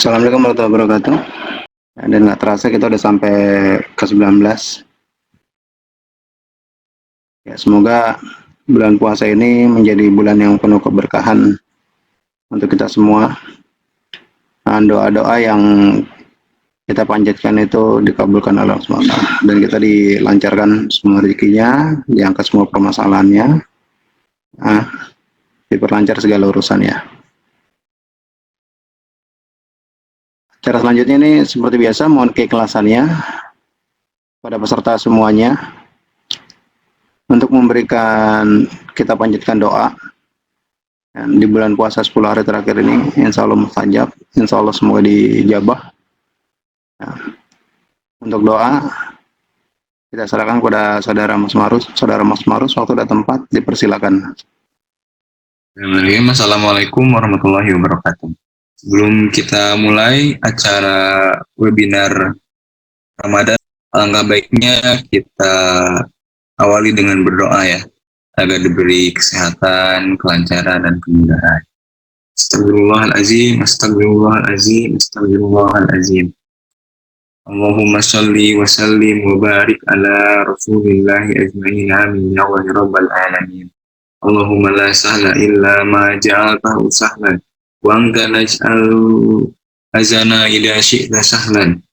Assalamualaikum warahmatullahi wabarakatuh. Dan nggak terasa kita udah sampai ke 19. Ya, semoga bulan puasa ini menjadi bulan yang penuh keberkahan untuk kita semua. Doa-doa yang kita panjatkan itu dikabulkan oleh Allah SWT, dan kita dilancarkan semua rezekinya, diangkat semua permasalahannya, diperlancar segala urusannya. Cara selanjutnya ini seperti biasa, mohon keikhlasannya pada peserta semuanya untuk memberikan kita panjatkan doa. Dan di bulan puasa 10 hari terakhir ini, insya Allah mustajab, insya Allah semoga dijabah. Nah, untuk doa kita serahkan kepada saudara Mas Marus. Saudara Mas Marus, waktu dan tempat dipersilakan. Assalamualaikum warahmatullahi wabarakatuh. Sebelum kita mulai acara webinar Ramadan, alangkah baiknya kita awali dengan berdoa ya, agar diberi kesehatan, kelancaran, dan kemudahan. Astagfirullahaladzim, astagfirullahaladzim, astagfirullahaladzim. Allahumma salli wa sallim wa barik ala rasulillahi ajma'in, amin ya rabbal alamin. Allahumma la sahla illa ma ja'altahu sahlan wa anta naj'al azana ila syi'ta sahlan.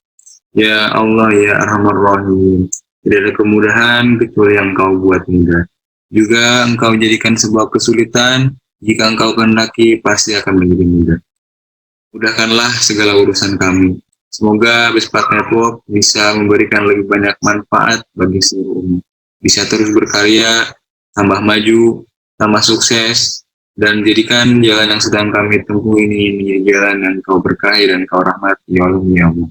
Ya Allah ya Arhamar Rahim, tidak ada kemudahan kecuali yang Engkau buat mudah. Juga Engkau jadikan sebuah kesulitan, jika Engkau kehendaki pasti akan menjadi mudah. Mudahkanlah segala urusan kami. Semoga Bespat Network bisa memberikan lebih banyak manfaat bagi seluruh umat. Bisa terus berkarya, tambah maju, tambah sukses, dan jadikan jalan yang sedang kami tempuh ini menjadi jalan yang Kau berkahi dan Kau rahmati ya Allah.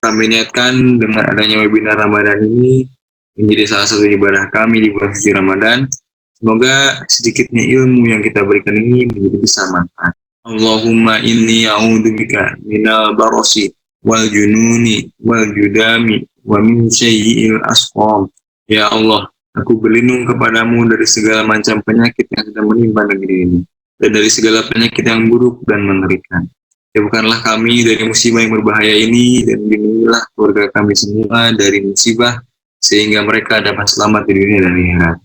Kami niatkan dengan adanya webinar Ramadan ini menjadi salah satu ibadah kami di bulan suci Ramadan. Semoga sedikitnya ilmu yang kita berikan ini menjadi bisa manfaat. Allahumma inni a'udzubika minal barasi wal jununi wal judami wa min sayyi'il asqam. Ya Allah, aku berlindung kepadamu dari segala macam penyakit yang sedang menimpa negeri ini, dan dari segala penyakit yang buruk dan mengerikan. Jauhkanlah kami dari musibah yang berbahaya ini, dan lindungilah keluarga kami semua dari musibah, sehingga mereka dapat selamat di dunia dan akhirat.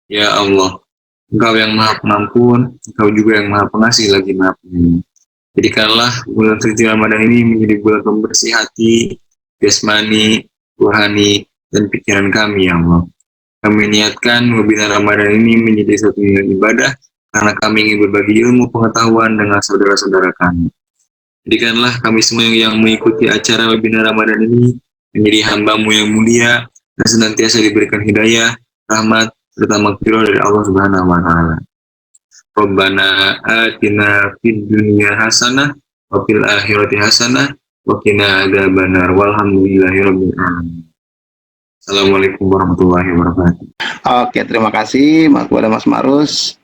Ya Allah, Engkau yang Maha Pengampun, Engkau juga yang Maha Pengasih lagi Maha Penyayang. Jadikanlah bulan suci Ramadan ini menjadi bulan pembersih hati, jasmani, rohani, dan pikiran kami ya Allah. Kami niatkan webinar Ramadan ini menjadi satu ibadah karena kami ingin berbagi ilmu pengetahuan dengan saudara-saudara kami. Jadikanlah kami semua yang mengikuti acara webinar Ramadan ini menjadi hamba-Mu yang mulia dan senantiasa diberikan hidayah, rahmat, serta maghfirah dari Allah Subhanahu wa taala. Rabbana atina fid dunya hasanah wa fil akhirati hasanah wa qina adzabannar walhamdulillahirabbil alamin. Assalamualaikum warahmatullahi wabarakatuh. Oke, terima kasih kepada Mas Marus.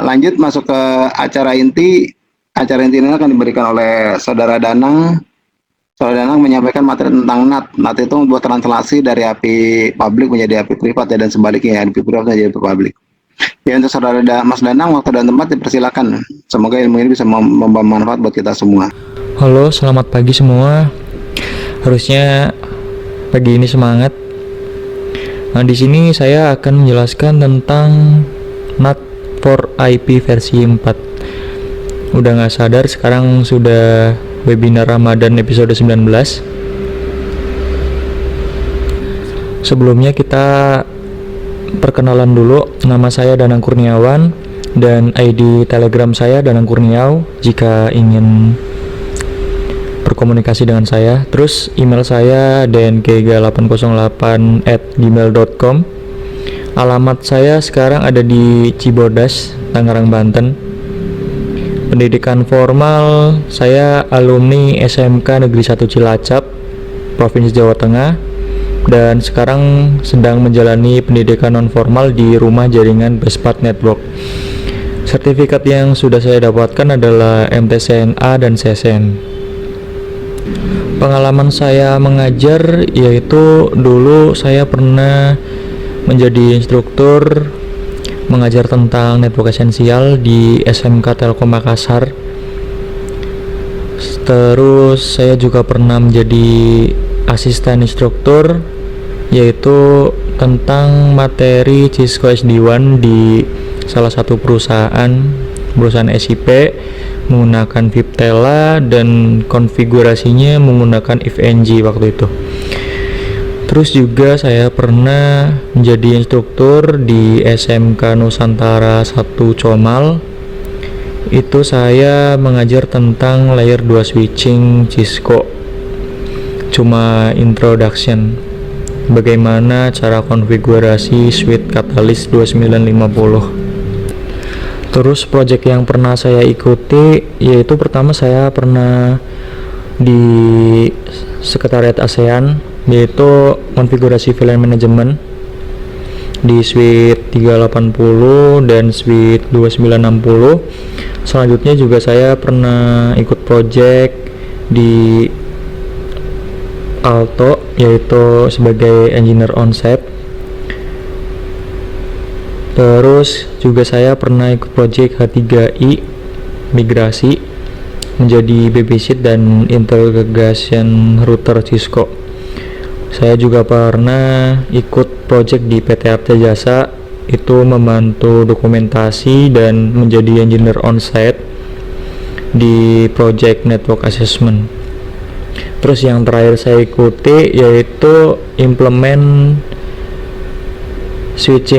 Lanjut masuk ke acara inti. Acara inti ini akan diberikan oleh Saudara Danang. Saudara Danang menyampaikan materi tentang NAT. NAT itu membuat translasi dari API publik menjadi API privat ya, dan sebaliknya ya, API privat menjadi API publik. Ya, untuk Saudara Mas Danang, waktu dan tempat dipersilakan. Semoga ilmu ini bisa membawa manfaat buat kita semua. Halo, selamat pagi semua. Harusnya pagi ini semangat. Nah, di sini saya akan menjelaskan tentang NAT for IP versi 4. Udah nggak sadar sekarang sudah webinar Ramadan episode 19. Sebelumnya kita perkenalan dulu. Nama saya Danang Kurniawan dan ID Telegram saya Danang Kurniaw jika ingin berkomunikasi dengan saya. Terus email saya dnkg808@gmail.com. Alamat saya sekarang ada di Cibodas, Tangerang, Banten. Pendidikan formal saya alumni SMK Negeri 1 Cilacap, Provinsi Jawa Tengah, dan sekarang sedang menjalani pendidikan non formal di Rumah Jaringan Bespat Network. Sertifikat yang sudah saya dapatkan adalah MTCNA dan CSN. Pengalaman saya mengajar yaitu dulu saya pernah menjadi instruktur mengajar tentang network esensial di SMK Telkom Makassar. Terus saya juga pernah menjadi asisten instruktur, yaitu tentang materi Cisco SD1 di salah satu perusahaan SIP menggunakan Viptela dan konfigurasinya menggunakan ifng waktu itu. Terus juga saya pernah menjadi instruktur di SMK Nusantara 1 Comal. Itu saya mengajar tentang layer 2 switching Cisco. Cuma introduction, bagaimana cara konfigurasi switch Catalyst 2950. Terus project yang pernah saya ikuti yaitu pertama saya pernah di Sekretariat ASEAN, yaitu konfigurasi VLAN management di switch 380 dan switch 2960. Selanjutnya juga saya pernah ikut project di Alto, yaitu sebagai engineer on-site. Terus juga saya pernah ikut project H3i migrasi menjadi babysit dan integration router Cisco. Saya juga pernah ikut project di PT Arta Jasa, itu membantu dokumentasi dan menjadi engineer on-site di project network assessment. Terus yang terakhir saya ikuti yaitu implement switch,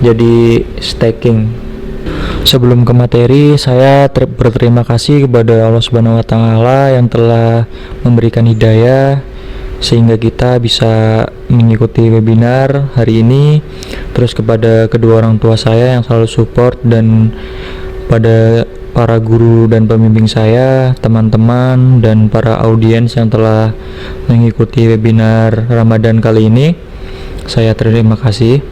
jadi stacking. Sebelum ke materi, saya berterima kasih kepada Allah Subhanahu wa Ta'ala yang telah memberikan hidayah sehingga kita bisa mengikuti webinar hari ini. Terus kepada kedua orang tua saya yang selalu support, dan pada para guru dan pembimbing saya, teman-teman, dan para audiens yang telah mengikuti webinar Ramadan kali ini. Saya terima kasih.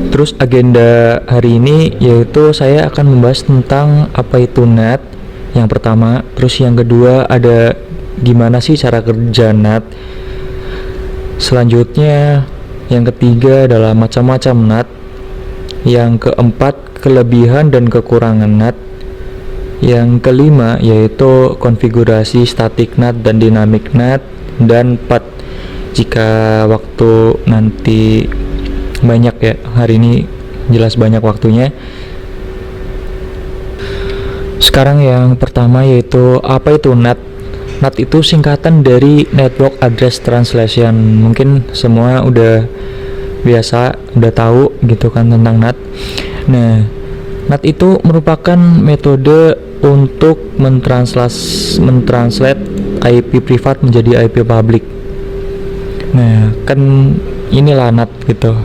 Terus agenda hari ini yaitu saya akan membahas tentang apa itu NAT yang pertama. Terus yang kedua ada gimana sih cara kerja NAT. Selanjutnya yang ketiga adalah macam-macam NAT. Yang keempat kelebihan dan kekurangan NAT. Yang kelima yaitu konfigurasi static NAT dan dynamic NAT. Dan 4, jika waktu nanti banyak ya, hari ini jelas banyak waktunya. Sekarang yang pertama yaitu apa itu NAT. NAT itu singkatan dari Network Address Translation. Mungkin semua udah biasa, udah tahu gitu kan tentang NAT. Nah, NAT itu merupakan metode untuk mentranslate IP privat menjadi IP public. Nah, kan inilah NAT gitu,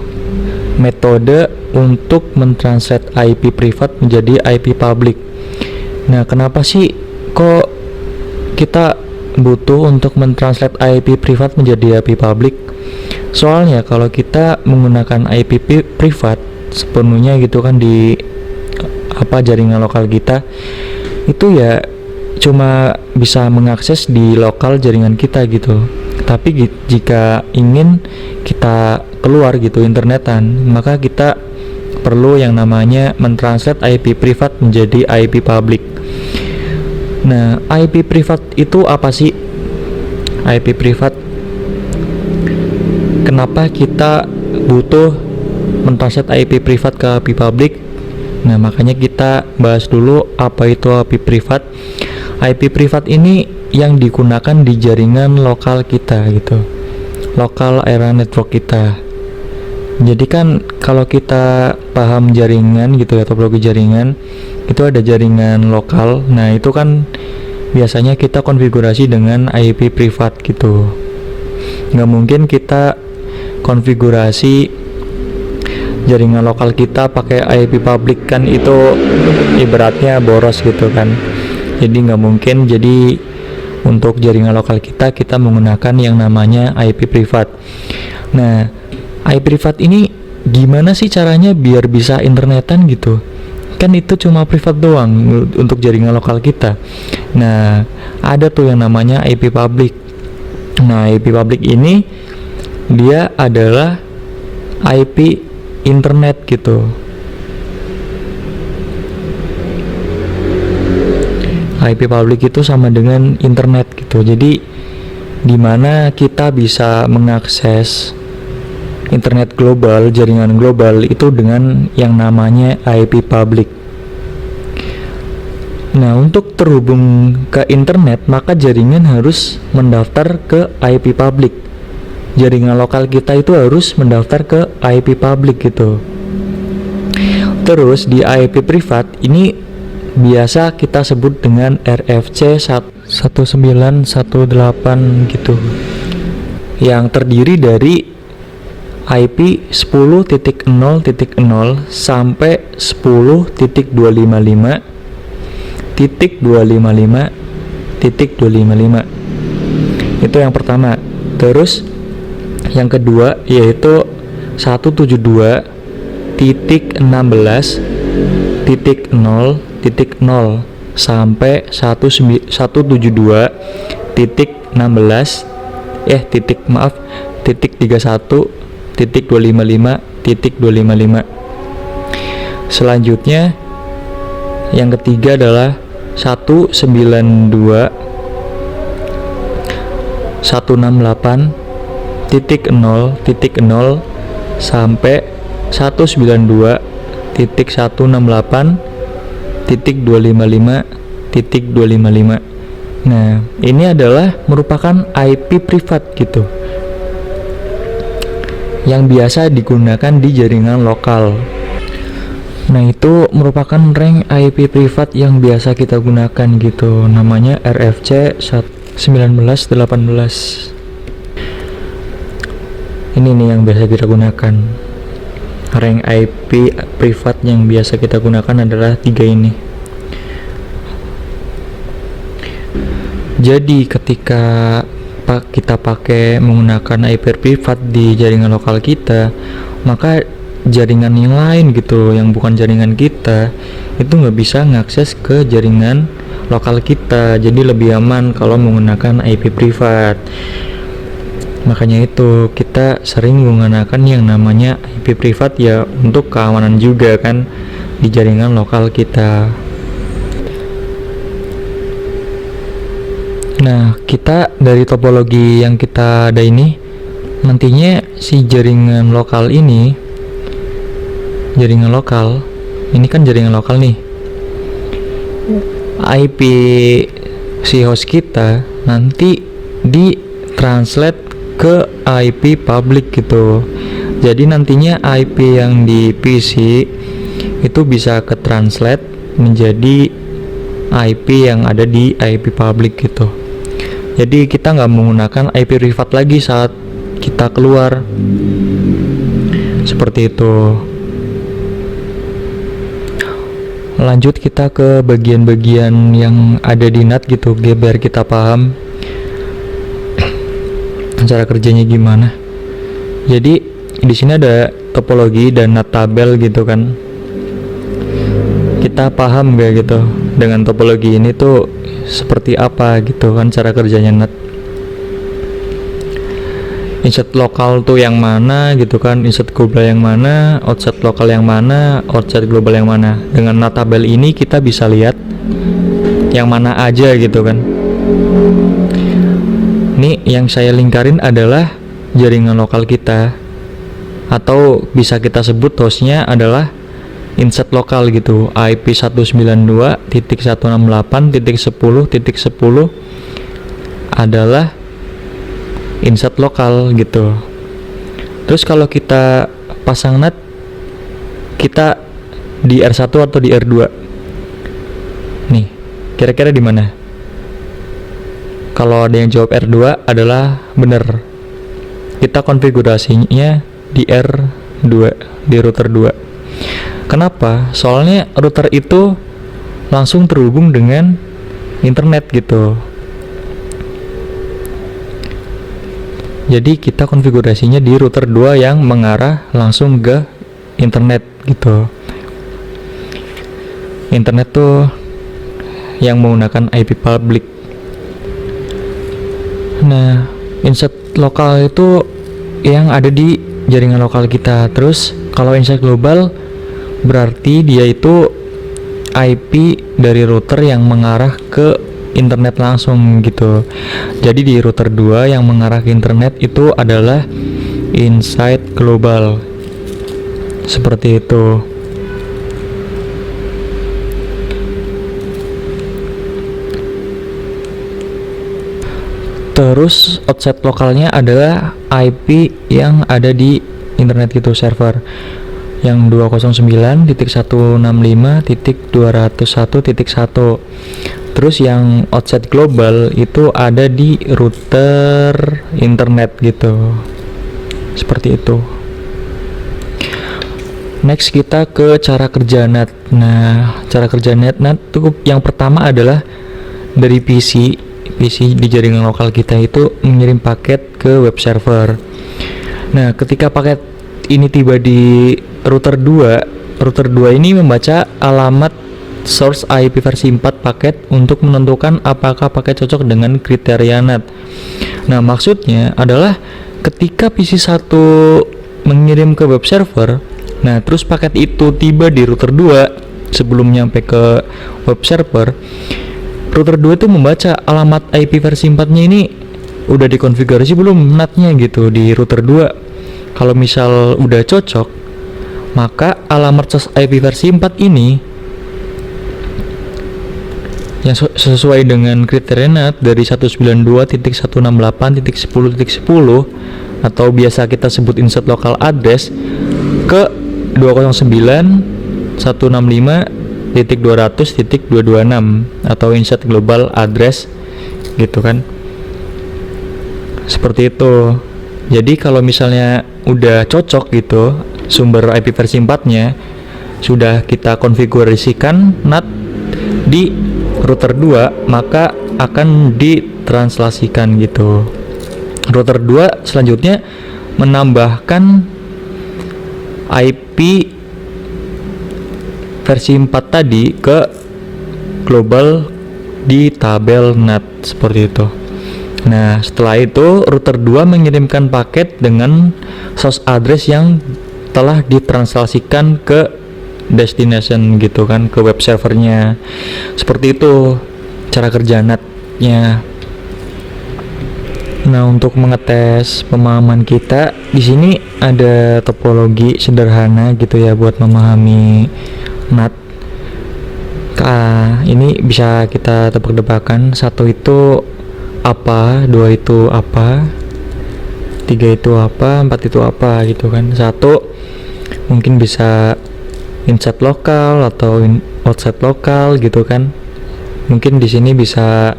metode untuk mentranslate IP privat menjadi IP public. Nah, kenapa sih kok kita butuh untuk mentranslate IP privat menjadi IP public? Soalnya kalau kita menggunakan IP privat sepenuhnya gitu kan di jaringan lokal kita, itu ya cuma bisa mengakses di lokal jaringan kita gitu. Tapi jika ingin kita keluar gitu internetan, maka kita perlu yang namanya mentranslate IP privat menjadi IP public. Nah, IP privat itu apa sih? IP privat, kenapa kita butuh mentranslate IP privat ke IP public? Nah, makanya kita bahas dulu apa itu IP privat. IP privat ini yang digunakan di jaringan lokal kita gitu, lokal area network kita. Jadi kan kalau kita paham jaringan gitu ya, topologi jaringan, itu ada jaringan lokal. Nah, itu kan biasanya kita konfigurasi dengan IP privat gitu. Nggak mungkin kita konfigurasi jaringan lokal kita pakai IP public, kan itu ibaratnya boros gitu kan. Jadi nggak mungkin. Jadi untuk jaringan lokal kita menggunakan yang namanya IP privat. Nah, IP privat ini gimana sih caranya biar bisa internetan gitu? Kan itu cuma privat doang untuk jaringan lokal kita. Nah, ada tuh yang namanya IP public. Nah, IP public ini dia adalah IP internet gitu. IP public itu sama dengan internet gitu. Jadi dimana kita bisa mengakses internet global, jaringan global itu dengan yang namanya IP public. Nah, untuk terhubung ke internet, maka jaringan harus mendaftar ke IP public. Jaringan lokal kita itu harus mendaftar ke IP public gitu. Terus di IP privat ini biasa kita sebut dengan RFC 1918 gitu, yang terdiri dari IP 10.0.0 sampai 10.255.255.255. Itu yang pertama. Terus yang kedua yaitu 172.16.0.0 sampai 172.31.255.255. Selanjutnya yang ketiga adalah 192.168.0.0 sampai 192.168.255.255. Nah, ini adalah merupakan IP privat gitu, yang biasa digunakan di jaringan lokal. Nah, itu merupakan rank IP privat yang biasa kita gunakan gitu, namanya RFC 1918. Ini nih yang biasa kita gunakan. Rank IP privat yang biasa kita gunakan adalah 3 ini. Jadi ketika kita pakai menggunakan IP privat di jaringan lokal kita, maka jaringan yang lain gitu, yang bukan jaringan kita, itu nggak bisa ngakses ke jaringan lokal kita. Jadi lebih aman kalau menggunakan IP privat. Makanya itu kita sering menggunakan yang namanya IP privat ya, untuk keamanan juga kan di jaringan lokal kita. Nah, kita dari topologi yang kita ada ini, nantinya si jaringan lokal ini, kan jaringan lokal nih, IP si host kita nanti di translate ke IP public gitu. Jadi nantinya IP yang di PC itu bisa ke translate menjadi IP yang ada di IP public gitu. Jadi kita nggak menggunakan IP privat lagi saat kita keluar, seperti itu. Lanjut kita ke bagian-bagian yang ada di NAT gitu, biar kita paham cara kerjanya gimana. Jadi di sini ada topologi dan NAT tabel gitu kan. Kita paham gak gitu dengan topologi ini tuh seperti apa gitu kan cara kerjanya NAT. Insert lokal tuh yang mana gitu kan, insert global yang mana, outside lokal yang mana, outside global yang mana. Dengan NAT tabel ini kita bisa lihat yang mana aja gitu kan. Ini yang saya lingkarin adalah jaringan lokal kita, atau bisa kita sebut hostnya adalah insert lokal gitu, IP 192.168.10.10 adalah insert lokal gitu. Terus kalau kita pasang NAT, kita di R1 atau di R2 nih, kira-kira di mana? Kalau ada yang jawab R2 adalah benar. Kita konfigurasinya di R2, di router 2. Kenapa? Soalnya router itu langsung terhubung dengan internet gitu. Jadi kita konfigurasinya di router 2 yang mengarah langsung ke internet gitu. Internet tuh yang menggunakan IP public. Nah, insert lokal itu yang ada di jaringan lokal kita. Terus kalau insert global berarti dia itu IP dari router yang mengarah ke internet langsung gitu. Jadi di router 2 yang mengarah ke internet itu adalah Insight Global. Seperti itu. Terus outset lokalnya adalah IP yang ada di internet gitu, server yang 209.165.201.1. Terus yang outset global itu ada di router internet gitu. Seperti itu. Next kita ke cara kerja NAT. Nah, cara kerja NAT itu yang pertama adalah dari PC di jaringan lokal kita itu mengirim paket ke web server. Nah, ketika paket ini tiba di router 2 ini membaca alamat source IP versi 4 paket untuk menentukan apakah paket cocok dengan kriteria NAT. Nah, maksudnya adalah ketika PC 1 mengirim ke web server, nah terus paket itu tiba di router 2 sebelum nyampe ke web server, router 2 itu membaca alamat IP versi 4-nya ini udah dikonfigurasi belum NAT-nya gitu di router 2. Kalau misal udah cocok, maka alamat source IP versi 4 ini yang sesuai dengan kriteria NAT dari 192.168.10.10 atau biasa kita sebut insert local address ke 209.165.200.226 atau insert global address gitu kan. Seperti itu. Jadi kalau misalnya udah cocok gitu sumber IP versi 4-nya, sudah kita konfigurasikan NAT di router 2, maka akan ditranslasikan gitu. Router 2 selanjutnya menambahkan IP versi 4 tadi ke global di tabel NAT seperti itu. Nah, setelah itu router 2 mengirimkan paket dengan source address yang telah ditranslasikan ke destination gitu kan, ke web servernya. Seperti itu cara kerja NAT-nya. Nah, untuk mengetes pemahaman kita, di sini ada topologi sederhana gitu ya buat memahami NAT. Ini bisa kita tebak-tebakan. 1 itu apa, 2 itu apa, 3 itu apa, 4 itu apa gitu kan. 1 mungkin bisa insert lokal atau outside lokal gitu kan. Mungkin di sini bisa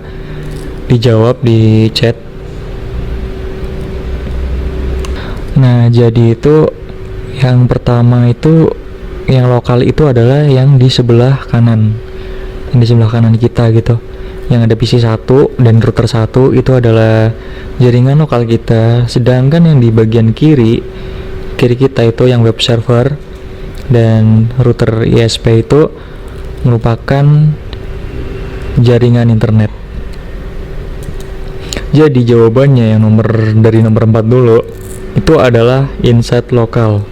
dijawab di chat. Nah, jadi itu yang pertama itu yang lokal itu adalah yang di sebelah kanan. Yang di sebelah kanan kita gitu. Yang ada PC 1 dan router 1 itu adalah jaringan lokal kita, sedangkan yang di bagian kiri kita itu yang web server dan router ISP itu merupakan jaringan internet. Jadi jawabannya yang dari nomor 4 dulu itu adalah inside lokal.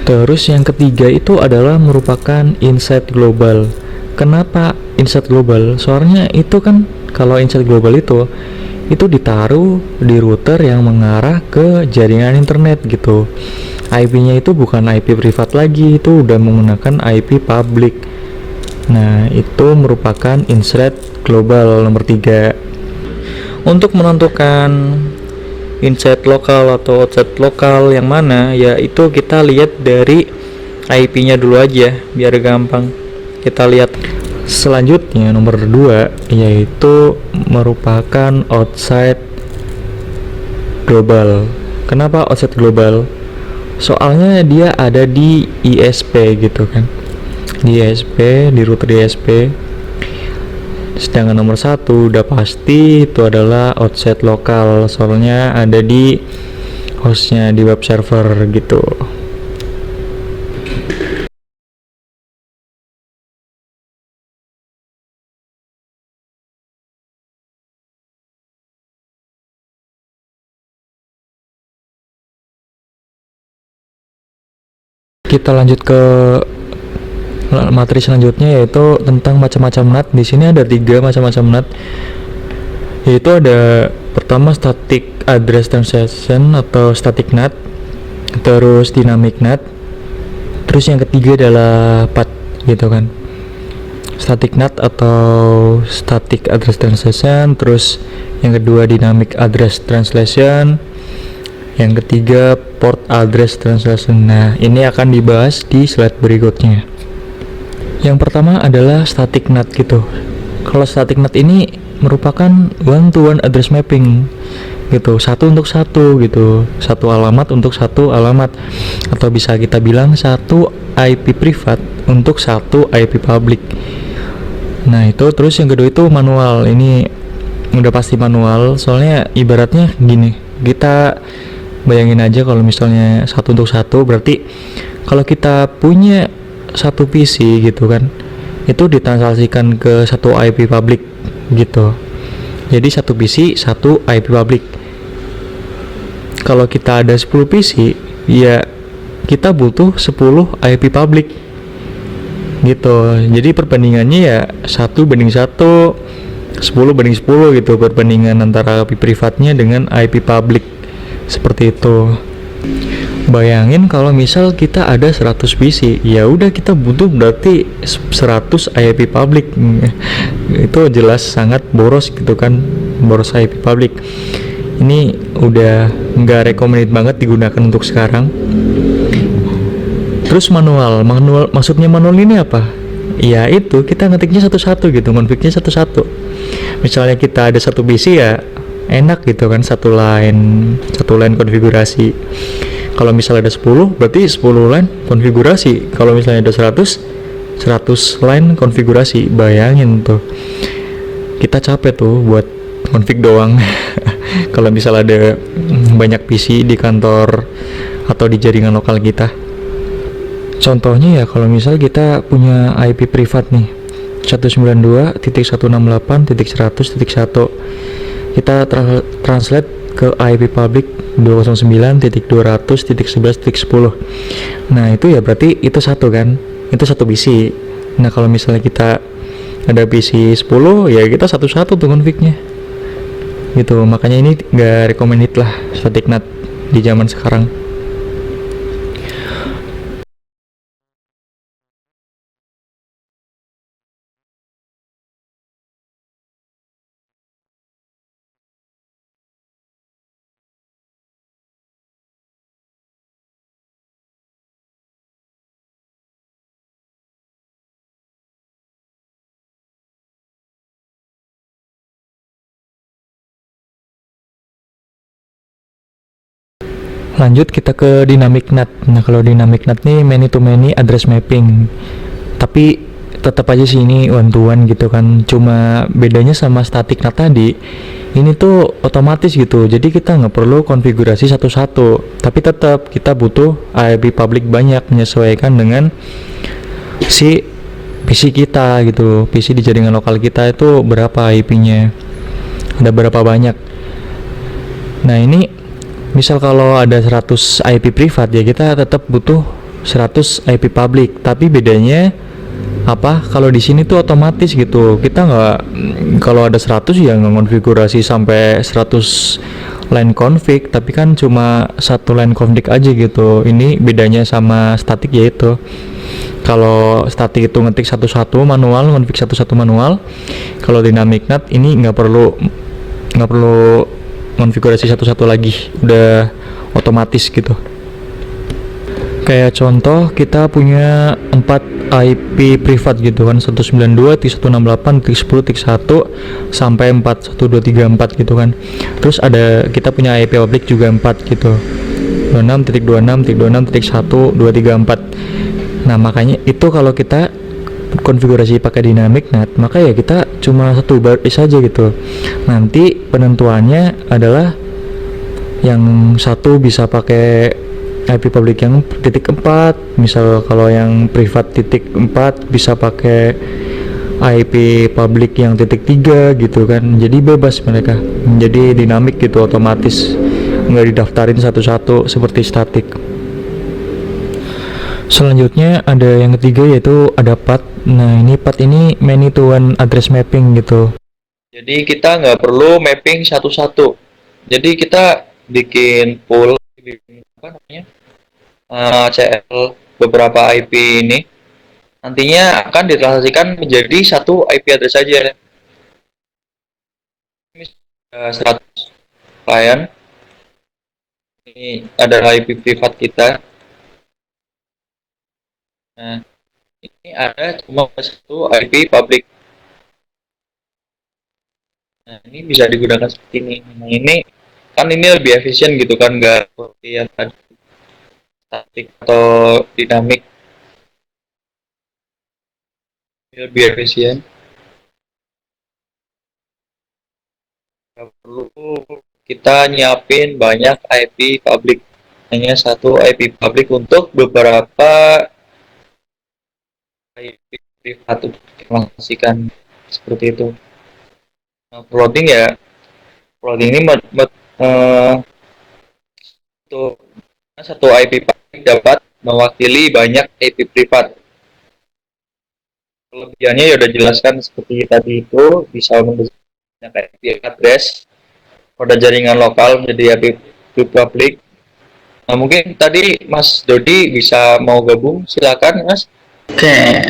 Terus yang ketiga itu adalah merupakan inside global. Kenapa inside global? Soalnya itu kan kalau inside global itu ditaruh di router yang mengarah ke jaringan internet gitu. IP-nya itu bukan IP privat lagi, itu udah menggunakan IP public. Nah, itu merupakan inside global nomor 3. Untuk menentukan inside lokal atau outside lokal yang mana, yaitu kita lihat dari IP-nya dulu aja biar gampang. Kita lihat selanjutnya nomor 2 yaitu merupakan outside global. Kenapa outside global? Soalnya dia ada di ISP gitu kan. Di ISP, di router ISP. Sedangkan nomor 1 udah pasti itu adalah outside lokal, soalnya ada di hostnya di web server gitu. Kita lanjut ke Materi selanjutnya yaitu tentang macam-macam NAT. Di sini ada 3 macam-macam NAT, yaitu ada pertama static address translation atau static NAT, terus dynamic NAT, terus yang ketiga adalah PAT gitu kan. Static NAT atau static address translation, terus yang kedua dynamic address translation, yang ketiga port address translation. Nah, ini akan dibahas di slide berikutnya. Yang pertama adalah static NAT gitu. Kalau static NAT ini merupakan one-to-one address mapping gitu, satu untuk satu gitu, satu alamat untuk satu alamat, atau bisa kita bilang satu IP privat untuk satu IP public. Nah itu, terus yang kedua itu manual. Ini udah pasti manual, soalnya ibaratnya gini, kita bayangin aja kalau misalnya satu untuk satu, berarti kalau kita punya satu PC gitu kan, itu ditransaksikan ke satu IP public gitu. Jadi satu PC satu IP public. Kalau kita ada 10 PC, ya kita butuh 10 IP public gitu. Jadi perbandingannya ya 1:1, 10:10 gitu, perbandingan antara IP privatnya dengan IP public, seperti itu. Bayangin kalau misal kita ada 100 PC, ya udah kita butuh berarti 100 IP public. Itu jelas sangat boros gitu kan, boros IP public. Ini udah nggak recommended banget digunakan untuk sekarang. Terus manual maksudnya manual ini apa? Ya itu, kita ngetiknya satu-satu gitu, konfignya satu-satu. Misalnya kita ada satu PC, ya enak gitu kan, satu line konfigurasi. Kalau misalnya ada 10, berarti 10 line konfigurasi. Kalau misalnya ada 100 line konfigurasi. Bayangin tuh, kita capek tuh buat config doang. Kalau misalnya ada banyak PC di kantor atau di jaringan lokal kita. Contohnya ya, kalau misal kita punya IP privat nih 192.168.100.1, kita translate ke IP public 209.200.11.10. Nah itu ya berarti itu satu kan, itu satu PC. Nah kalau misalnya kita ada PC 10, ya kita satu-satu tuh confignya gitu. Makanya ini gak recommended lah static NAT di zaman sekarang. Lanjut kita ke dynamic NAT. Nah kalau dynamic NAT nih many to many address mapping, tapi tetap aja sih ini one to one gitu kan. Cuma bedanya sama static NAT tadi, ini tuh otomatis gitu, jadi kita nggak perlu konfigurasi satu-satu, tapi tetap kita butuh IP public banyak menyesuaikan dengan si PC kita gitu. PC di jaringan lokal kita itu berapa IP-nya, ada berapa banyak. Nah ini misal kalau ada 100 IP privat, ya kita tetap butuh 100 IP public. Tapi bedanya apa? Kalau di sini tuh otomatis gitu. Kita nggak, kalau ada 100 ya ngonfigurasi sampai 100 line config, tapi kan cuma satu line config aja gitu. Ini bedanya sama static, yaitu kalau static itu ngetik satu-satu manual, config satu-satu manual. Kalau dynamic NAT ini nggak perlu konfigurasi satu-satu lagi, udah otomatis gitu. Kayak contoh kita punya 4 IP privat gitu kan, 192.168.10.1 sampai 41234 gitu kan. Terus ada kita punya IP public juga 4 gitu, 26.26.26.1.234. Nah makanya itu kalau kita konfigurasi pakai dynamic NAT, maka ya kita cuma satu baris aja gitu. Nanti penentuannya adalah yang satu bisa pakai IP public yang titik 4, misal kalau yang privat titik 4 bisa pakai IP public yang titik 3 gitu kan. Jadi bebas mereka, jadi dinamik gitu, otomatis nggak didaftarin satu-satu seperti static. Selanjutnya ada yang ketiga yaitu ada path. Nah, ini path ini many to one address mapping gitu. Jadi kita nggak perlu mapping satu-satu. Jadi kita bikin pool, apa namanya, CL beberapa IP ini nantinya akan ditransaksikan menjadi satu IP address saja. Misalnya 100 klien, ini adalah IP privat kita. Nah, ini ada cuma satu IP public. Nah, ini bisa digunakan seperti ini. Nah, ini kan ini lebih efisien gitu kan, nggak seperti yang tadi statik atau dinamik, ini lebih efisien. Nggak perlu kita nyiapin banyak IP public, hanya satu IP public untuk beberapa IP privat untuk ditransaksikan seperti itu. Nah, floating ini untuk satu IP public dapat mewakili banyak IP privat. Kelebihannya ya udah jelaskan seperti tadi, itu bisa menggunakan IP address pada jaringan lokal menjadi IP public. Nah, mungkin tadi Mas Dodi bisa mau gabung, silakan Mas. Oke,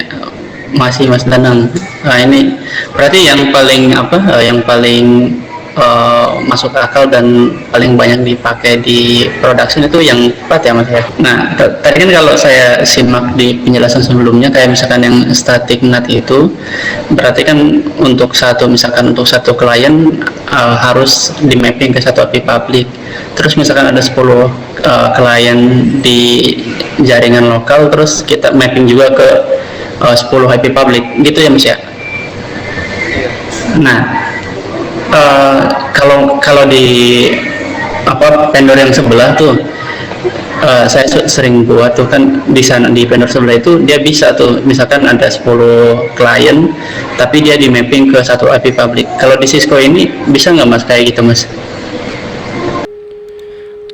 masih Mas Danang. Nah, ini berarti yang paling masuk akal dan paling banyak dipakai di production itu yang path ya Mas ya. Nah, tadi kan kalau saya simak di penjelasan sebelumnya, kayak misalkan yang static NAT itu berarti kan untuk satu klien harus di mapping ke satu IP public. Terus misalkan ada 10 klien di jaringan lokal, terus kita mapping juga ke 10 IP public gitu ya Mas ya. Nah, kalau di vendor yang sebelah tuh, saya sering buat tuh kan, di sana di vendor sebelah itu dia bisa tuh misalkan ada 10 klien tapi dia di mapping ke satu IP public. Kalau di Cisco ini bisa nggak Mas kayak gitu Mas?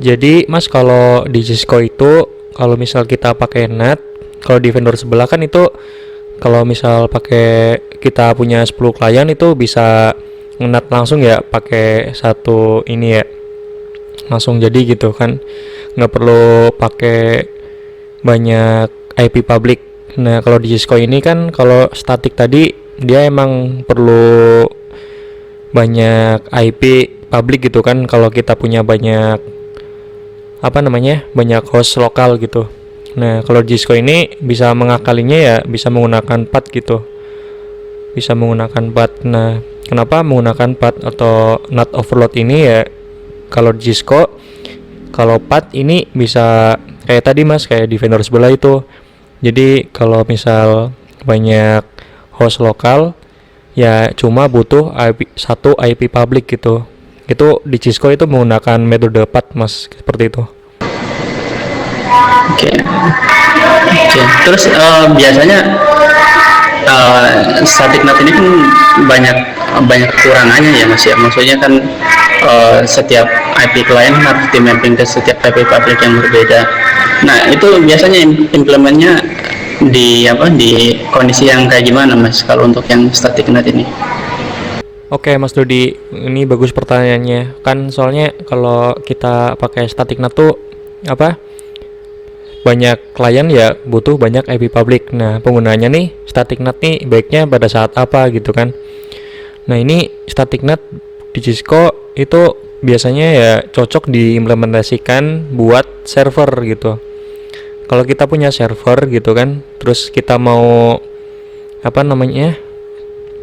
Jadi Mas, kalau di Cisco itu kalau misal kita pakai NAT, kalau di vendor sebelah kan itu kalau misal pakai kita punya 10 klien itu bisa ngenat langsung ya pakai satu ini ya, langsung jadi gitu kan, nggak perlu pakai banyak IP public. Nah, kalau di Cisco ini kan kalau static tadi dia emang perlu banyak IP public gitu kan, kalau kita punya banyak banyak host lokal gitu. Nah, kalau di Cisco ini bisa mengakalinya ya bisa menggunakan path gitu, bisa menggunakan path. Nah, kenapa menggunakan path atau NAT overload ini ya, kalau di Cisco kalau path ini bisa kayak tadi Mas, kayak di vendor sebelah itu. Jadi kalau misal banyak host lokal ya cuma butuh satu IP public gitu. Itu di Cisco itu menggunakan metode path Mas, seperti itu. Oke. Terus biasanya static NAT ini kan banyak kekurangannya ya Mas ya. Maksudnya kan setiap IP client harus di mapping ke setiap IP public yang berbeda. Nah, itu biasanya implementnya di kondisi yang kayak gimana Mas kalau untuk yang static NAT ini? Oke Mas Dodi, ini bagus pertanyaannya. Kan soalnya kalau kita pakai static NAT tuh banyak klien ya butuh banyak IP public. Nah, penggunanya nih static NAT nih baiknya pada saat apa gitu kan. Nah, ini static NAT di Cisco itu biasanya ya cocok diimplementasikan buat server gitu. Kalau kita punya server gitu kan, terus kita mau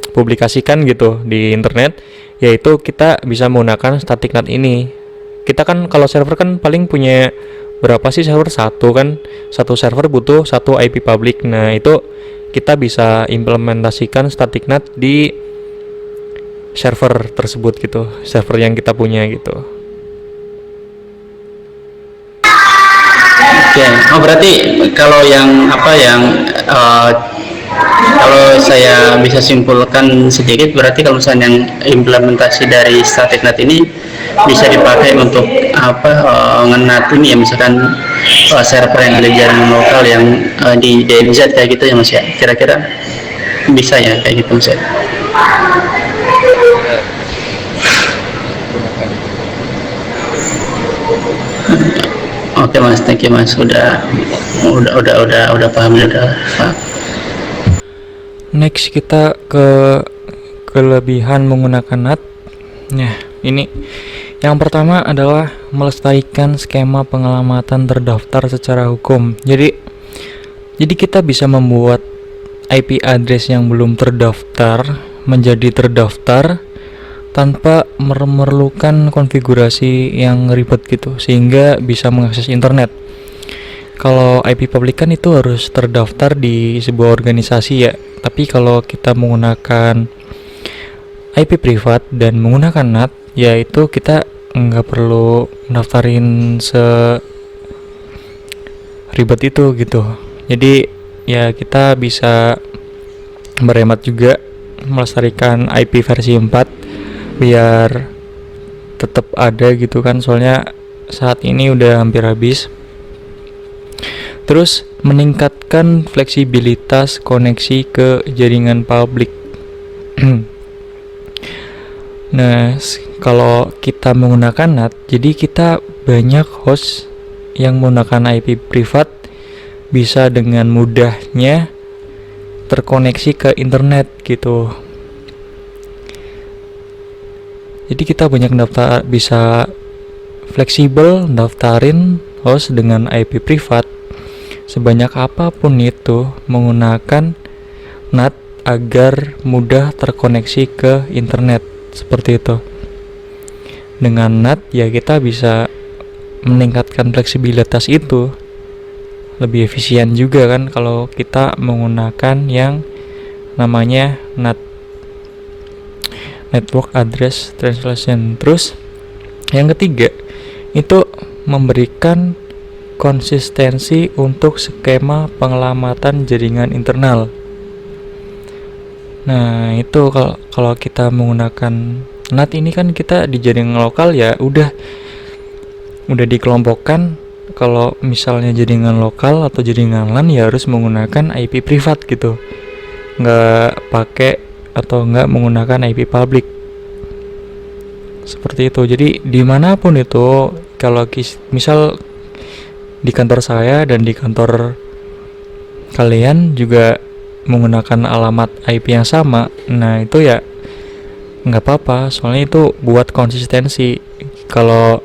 publikasikan gitu di internet, yaitu kita bisa menggunakan static NAT ini. Kita kan kalau server kan paling punya berapa sih server? Satu kan, satu server butuh satu IP public. Nah, itu kita bisa implementasikan static NAT di server tersebut gitu, server yang kita punya gitu. Oke. Oh, berarti kalau yang Kalau saya bisa simpulkan sedikit, berarti kalau misalnya yang implementasi dari static NAT ini bisa dipakai untuk ngenat ini ya, misalkan server yang ada di jaringan lokal yang di DMZ kayak gitu ya Mas ya. Kira-kira bisa ya kayak gitu Mas ya. Oke Mas, thank you Mas, udah paham, udah paham. Next kita ke kelebihan menggunakan NAT. Nah, ini yang pertama adalah melestarikan skema pengelamatan terdaftar secara hukum. Jadi kita bisa membuat IP address yang belum terdaftar menjadi terdaftar tanpa memerlukan konfigurasi yang ribet gitu, sehingga bisa mengakses internet. Kalau IP public kan itu harus terdaftar di sebuah organisasi ya, tapi kalau kita menggunakan IP privat dan menggunakan NAT, yaitu kita nggak perlu daftarin ribet itu gitu. Jadi ya kita bisa berhemat juga, melestarikan IP versi 4 biar tetap ada gitu kan, soalnya saat ini udah hampir habis. Terus meningkatkan fleksibilitas koneksi ke jaringan publik. Nah, kalau kita menggunakan NAT, jadi kita banyak host yang menggunakan IP privat bisa dengan mudahnya terkoneksi ke internet gitu. Jadi kita banyak bisa fleksibel daftarin host dengan IP privat sebanyak apapun itu menggunakan NAT agar mudah terkoneksi ke internet, seperti itu. Dengan NAT ya kita bisa meningkatkan fleksibilitas itu, lebih efisien juga kan kalau kita menggunakan yang namanya NAT, Network Address Translation. Terus yang ketiga itu memberikan konsistensi untuk skema pengelamatan jaringan internal. Nah, itu kalau kita menggunakan NAT ini kan kita di jaringan lokal ya udah dikelompokkan. Kalau misalnya jaringan lokal atau jaringan LAN ya harus menggunakan IP privat gitu, nggak pakai atau nggak menggunakan IP public, seperti itu. Jadi dimanapun itu, kalau misal di kantor saya dan di kantor kalian juga menggunakan alamat IP yang sama, nah itu ya nggak apa-apa, soalnya itu buat konsistensi. Kalau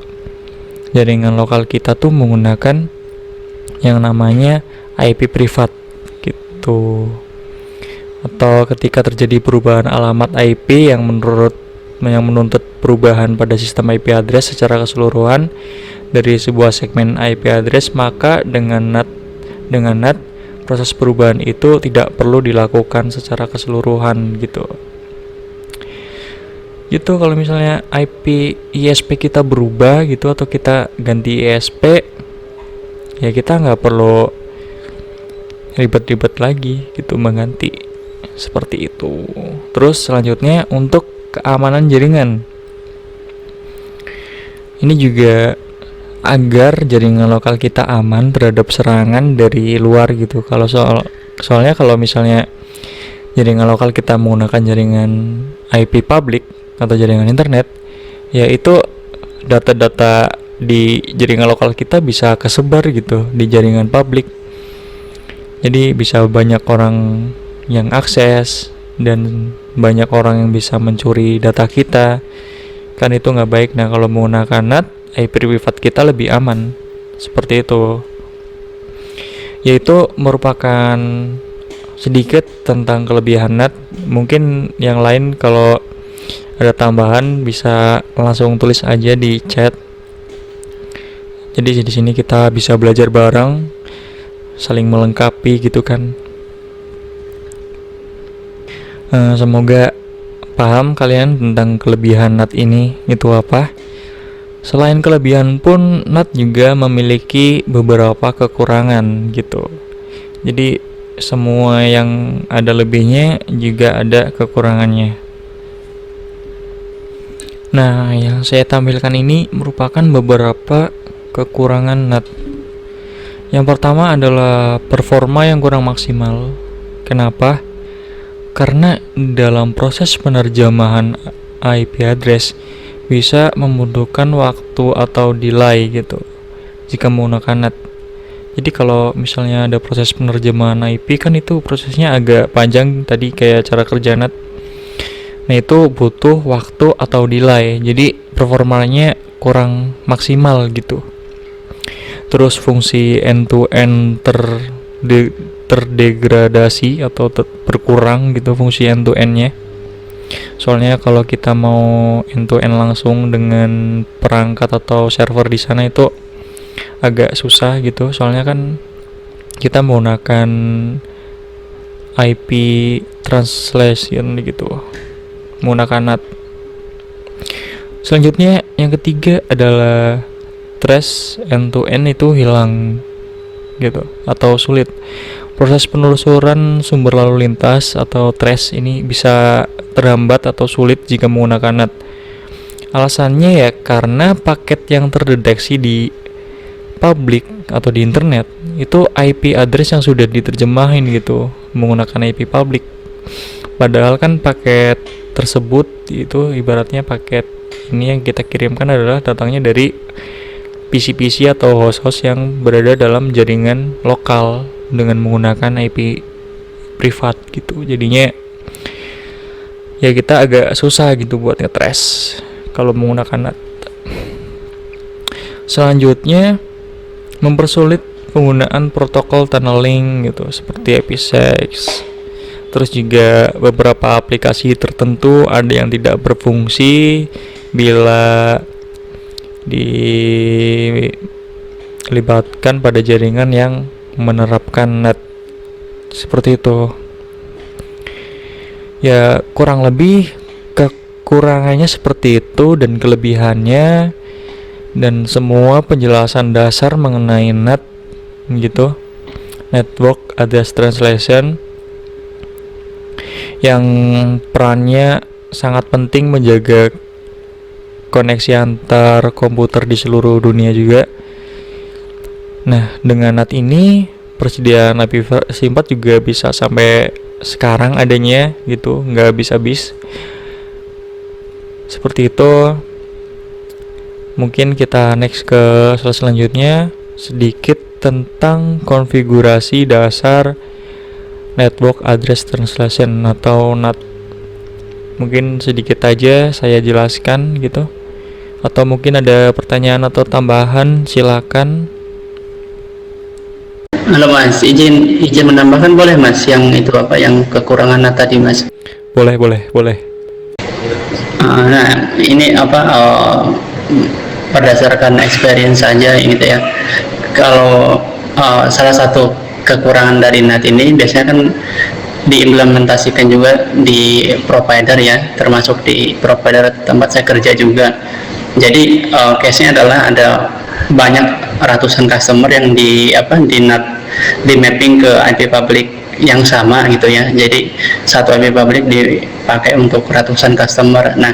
jaringan lokal kita tuh menggunakan yang namanya IP privat gitu, atau ketika terjadi perubahan alamat IP yang menuntut perubahan pada sistem IP address secara keseluruhan dari sebuah segmen IP address, maka dengan NAT proses perubahan itu tidak perlu dilakukan secara keseluruhan gitu. Gitu kalau misalnya IP ISP kita berubah gitu atau kita ganti ISP, ya kita nggak perlu ribet-ribet lagi gitu mengganti, seperti itu. Terus selanjutnya untuk keamanan jaringan, ini juga agar jaringan lokal kita aman terhadap serangan dari luar gitu. Kalau soalnya kalau misalnya jaringan lokal kita menggunakan jaringan IP public atau jaringan internet, yaitu data-data di jaringan lokal kita bisa kesebar gitu di jaringan publik. Jadi bisa banyak orang yang akses dan banyak orang yang bisa mencuri data kita, kan itu nggak baik. Nah, kalau menggunakan NAT, IP privat kita lebih aman, seperti itu. Yaitu merupakan sedikit tentang kelebihan NAT. Mungkin yang lain kalau ada tambahan bisa langsung tulis aja di chat. Jadi di sini kita bisa belajar bareng, saling melengkapi gitu kan. Semoga paham kalian tentang kelebihan NAT ini itu apa. Selain kelebihan pun, NAT juga memiliki beberapa kekurangan gitu. Jadi semua yang ada lebihnya juga ada kekurangannya. Nah, yang saya tampilkan ini merupakan beberapa kekurangan NAT. Yang pertama adalah performa yang kurang maksimal. Kenapa? Karena dalam proses penerjemahan IP address bisa membutuhkan waktu atau delay gitu jika menggunakan NAT. Jadi kalau misalnya ada proses penerjemahan IP kan itu prosesnya agak panjang tadi kayak cara kerja NAT. Nah, itu butuh waktu atau delay. Jadi performanya kurang maksimal gitu. Terus fungsi end-to-end terdegradasi atau berkurang gitu fungsi end-to-end-nya. Soalnya kalau kita mau end-to-end langsung dengan perangkat atau server di sana itu agak susah gitu. Soalnya kan kita menggunakan IP translation gitu, menggunakan NAT. Selanjutnya yang ketiga adalah trace end-to-end itu hilang gitu atau sulit. Proses penelusuran sumber lalu lintas atau trace ini bisa terhambat atau sulit jika menggunakan NAT. Alasannya ya karena paket yang terdeteksi di publik atau di internet itu IP address yang sudah diterjemahin gitu menggunakan IP publik. Padahal kan paket tersebut itu ibaratnya paket ini yang kita kirimkan adalah datangnya dari PC-PC atau host-host yang berada dalam jaringan lokal dengan menggunakan IP privat gitu. Jadinya ya kita agak susah gitu buat nge-trace kalau menggunakan NAT. Selanjutnya mempersulit penggunaan protokol tunneling gitu seperti IPsec. Terus juga beberapa aplikasi tertentu ada yang tidak berfungsi bila dilibatkan pada jaringan yang menerapkan NAT seperti itu. Ya kurang lebih kekurangannya seperti itu dan kelebihannya dan semua penjelasan dasar mengenai NAT gitu, Network Address Translation, yang perannya sangat penting menjaga koneksi antar komputer di seluruh dunia juga. Nah, dengan NAT ini persediaan IP4 juga bisa sampai sekarang adanya gitu, nggak habis-habis. Seperti itu. Mungkin kita next ke slide selanjutnya, sedikit tentang konfigurasi dasar Network Address Translation atau NAT. Mungkin sedikit aja saya jelaskan gitu. Atau mungkin ada pertanyaan atau tambahan, silakan. Halo Mas, izin menambahkan boleh Mas yang itu apa yang kekurangan NAT tadi Mas? Boleh. Nah, ini apa berdasarkan experience saja gitu ya. Kalau salah satu kekurangan dari NAT ini biasanya kan diimplementasikan juga di provider ya, termasuk di provider tempat saya kerja juga. Jadi case-nya adalah ada banyak ratusan customer yang di NAT di mapping ke IP public yang sama gitu ya. Jadi satu IP public dipakai untuk ratusan customer. Nah,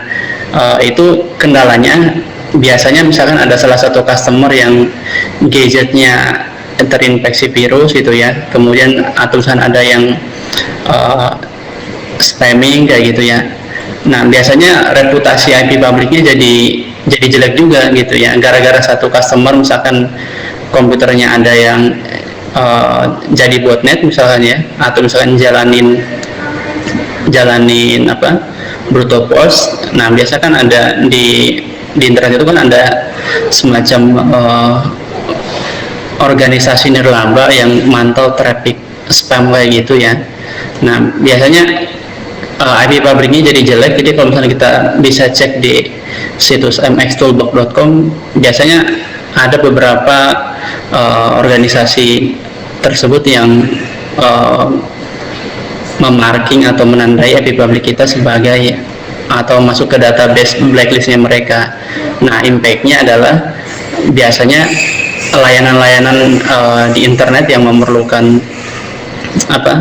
itu kendalanya biasanya misalkan ada salah satu customer yang gadgetnya terinfeksi virus gitu ya, kemudian atusan ada yang spamming kayak gitu ya. Nah, biasanya reputasi IP publiknya jadi jelek juga gitu ya, gara-gara satu customer misalkan komputernya ada yang jadi botnet misalkan ya, atau misalkan jalanin apa brute force. Nah, biasa kan ada di internet itu kan ada semacam organisasi nirlaba yang mantau traffic spam kayak gitu ya. Nah, biasanya IP pabriknya jadi jelek. Jadi kalau misalnya kita bisa cek di situs mxtoolbox.com, biasanya ada beberapa organisasi tersebut yang memarking atau menandai IP public kita sebagai atau masuk ke database blacklistnya mereka. Nah, impact-nya adalah biasanya layanan-layanan di internet yang memerlukan apa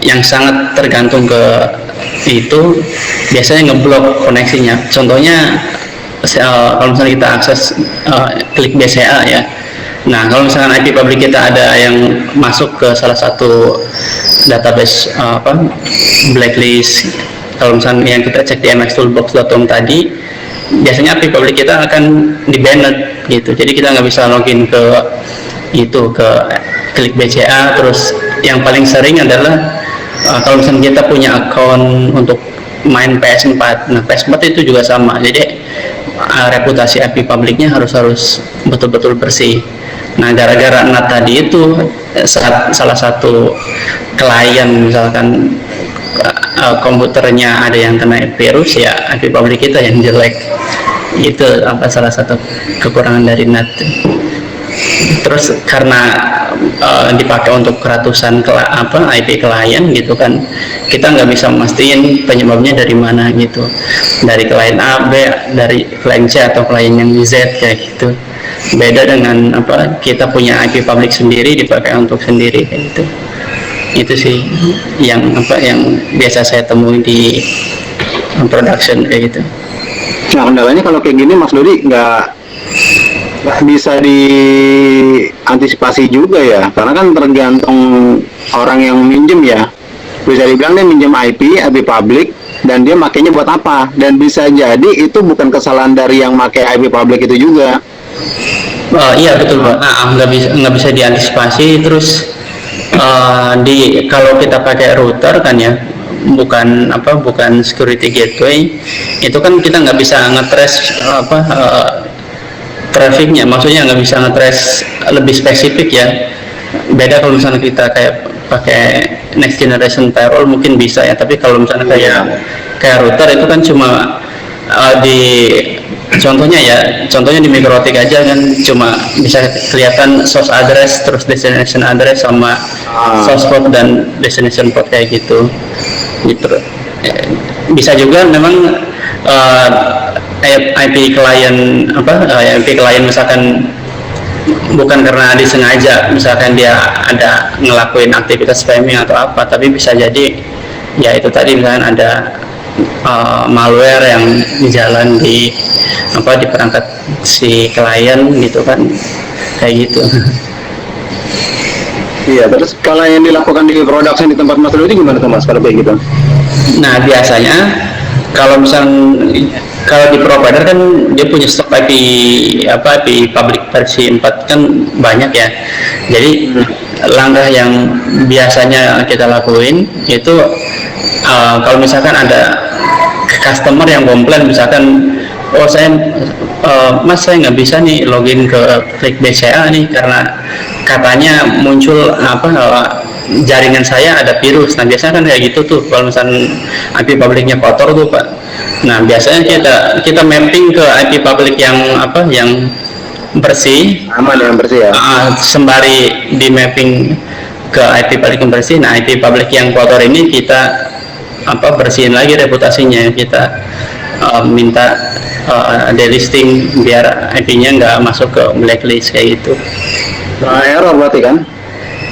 yang sangat tergantung ke itu, biasanya ngeblok koneksinya. Contohnya kalau misalnya kita akses klik BCA ya. Nah, kalau misalkan IP public kita ada yang masuk ke salah satu database blacklist, kalau misalnya yang kita cek di mxtoolbox.com tadi, biasanya IP public kita akan di banned gitu. Jadi kita nggak bisa login ke klik BCA. Terus yang paling sering adalah kalau misalnya kita punya akun untuk main PS4, nah PS4 itu juga sama. Jadi reputasi IP publiknya harus betul-betul bersih. Nah, gara-gara NAT tadi itu, salah satu klien misalkan komputernya ada yang kena virus, ya IP publik kita yang jelek. Itu salah satu kekurangan dari NAT. Terus karena dipakai untuk ratusan IP klien gitu kan, kita nggak bisa mastiin penyebabnya dari mana gitu, dari klien A, B, dari klien C atau klien yang Z kayak gitu. Beda dengan kita punya IP public sendiri dipakai untuk sendiri kayak gitu. Itu sih yang biasa saya temui di production kayak gitu. Nah, kendalanya kalau kayak gini Mas Dodi nggak bisa diantisipasi juga ya, karena kan tergantung orang yang minjem ya. Bisa dibilang dia minjem IP public dan dia makainya buat apa, dan bisa jadi itu bukan kesalahan dari yang pakai IP public itu juga. Iya betul Pak. Nah, nggak bisa diantisipasi. Terus kalau kita pakai router kan ya, bukan security gateway, itu kan kita nggak bisa ngetrace trafficnya, maksudnya nggak bisa ngetrace lebih spesifik ya. Beda kalau misalnya kita kayak pakai next generation firewall mungkin bisa ya, tapi kalau misalnya kayak router itu kan cuma contohnya di MikroTik aja kan cuma bisa kelihatan source address, terus destination address, sama source port dan destination port kayak gitu. Bisa juga memang IP klien misalkan bukan karena disengaja, misalkan dia ada ngelakuin aktivitas spamming atau apa, tapi bisa jadi ya itu tadi, misalkan ada malware yang jalan di perangkat si klien gitu kan, kayak gitu. Iya, terus kalau yang dilakukan di production di tempat Mas Dodi gimana tuh Mas kalau kayak gitu? Nah, biasanya kalau di provider kan dia punya stok IP public versi 4 kan banyak ya. Jadi langkah yang biasanya kita lakuin itu kalau misalkan ada customer yang komplain, misalkan Mas saya nggak bisa nih login ke klik BCA nih karena katanya muncul jaringan saya ada virus. Nah, biasanya kan kayak gitu tuh kalau misalnya IP publiknya kotor tuh Pak. Nah, biasanya kita mapping ke IP public yang bersih, Aman yang bersih ya. Sembari di mapping ke IP public yang bersih. Nah, IP public yang kotor ini kita bersihin lagi reputasinya, kita minta delisting biar IP-nya nggak masuk ke blacklist kayak gitu. Nah, error berarti kan?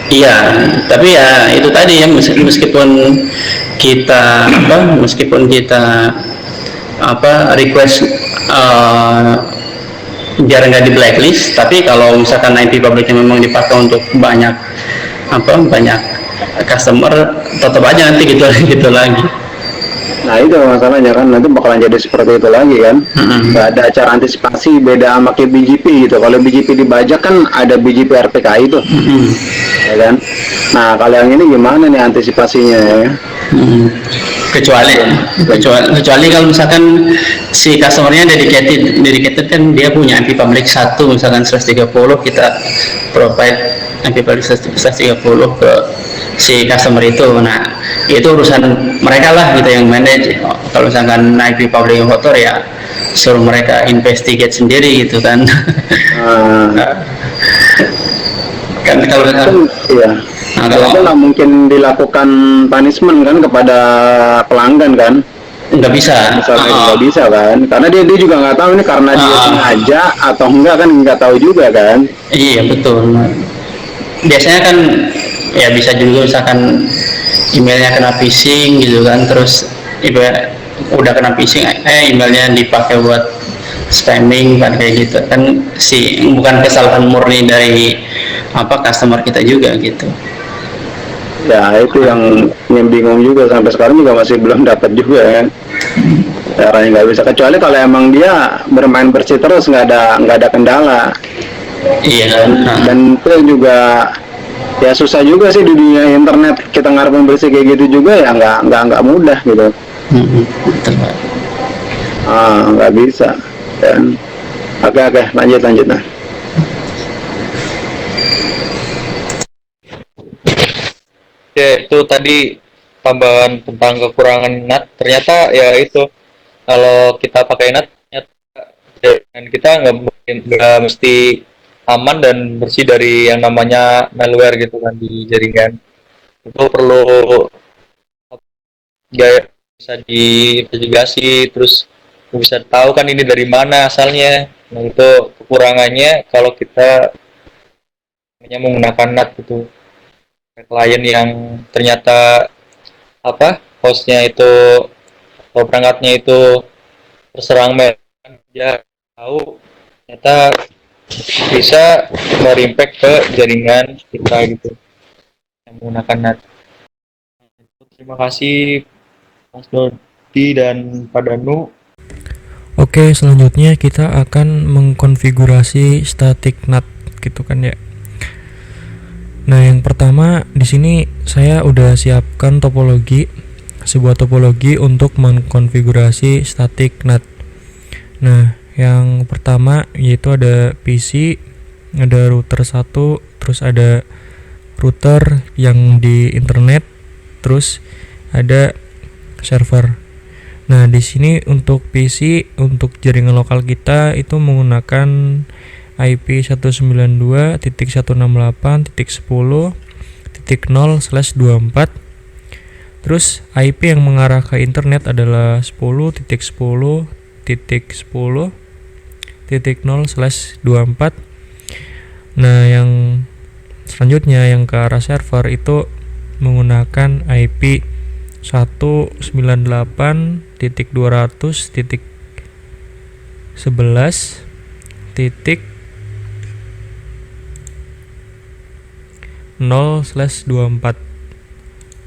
Iya, tapi ya itu tadi ya, meskipun kita request biar nggak di blacklist, tapi kalau misalkan IP publiknya memang dipakai untuk banyak customer, tetap aja nanti gitu lagi. Nah, itu masalahnya kan, nanti bakalan jadi seperti itu lagi kan. Nggak ada cara antisipasi, beda sama kayak BGP gitu. Kalau BGP dibajak kan ada BGP RPKI itu, ya kan. Nah, kalau yang ini gimana nih antisipasinya ya? Kecuali kalau misalkan si customernya dedicated kan, dia punya IP public 1 misalkan 130, kita provide IP public 130 ke si customer itu. Nah, itu urusan mereka lah gitu yang manage. Kalau misalkan IP public yang kotor ya suruh mereka investigate sendiri gitu kan. Kan kalau iya. Nah, kalau itu nggak mungkin dilakukan punishment kan kepada pelanggan kan? nggak bisa. Misalnya nggak bisa kan? Karena dia juga nggak tahu ini karena dia sengaja atau enggak kan, nggak tahu juga kan? Iya betul. Biasanya kan ya bisa juga misalkan emailnya kena phishing gitu kan, terus udah kena phishing, emailnya dipakai buat spamming kan, kayak gitu kan, bukan kesalahan murni dari customer kita juga gitu. Ya itu yang bingung juga, sampai sekarang juga masih belum dapat juga kan. Caranya nggak bisa, kecuali kalau emang dia bermain bersih terus, nggak ada kendala. Iya. Dan itu juga ya susah juga sih di dunia internet, kita ngarepin bersih kayak gitu juga ya nggak mudah gitu. Betul, Pak. Nggak bisa. Dan oke, lanjut nah. Ya itu tadi tambahan tentang kekurangan NAT. Ternyata ya itu, kalau kita pakai NAT dan kita nggak mesti aman dan bersih dari yang namanya malware gitu kan di jaringan. Itu perlu bisa diinvestigasi, terus bisa tahu kan ini dari mana asalnya. Nah itu kekurangannya kalau kita hanya menggunakan NAT gitu. Klien yang ternyata hostnya itu atau perangkatnya itu terserang malware, dia tahu ternyata bisa berimpact ke jaringan kita gitu yang menggunakan NAT. Terima kasih Mas Dodi dan Pak Danu. Oke, selanjutnya kita akan mengkonfigurasi static NAT gitu kan ya. Nah, yang pertama di sini saya udah siapkan sebuah topologi untuk mengkonfigurasi static NAT. Nah, yang pertama yaitu ada PC, ada router 1, terus ada router yang di internet, terus ada server. Nah, di sini untuk PC, untuk jaringan lokal kita itu menggunakan IP 192.168.10.0/24. Terus IP yang mengarah ke internet adalah 10.10.10.0/24. Nah, yang selanjutnya yang ke arah server itu menggunakan IP 192.200.11.0/24.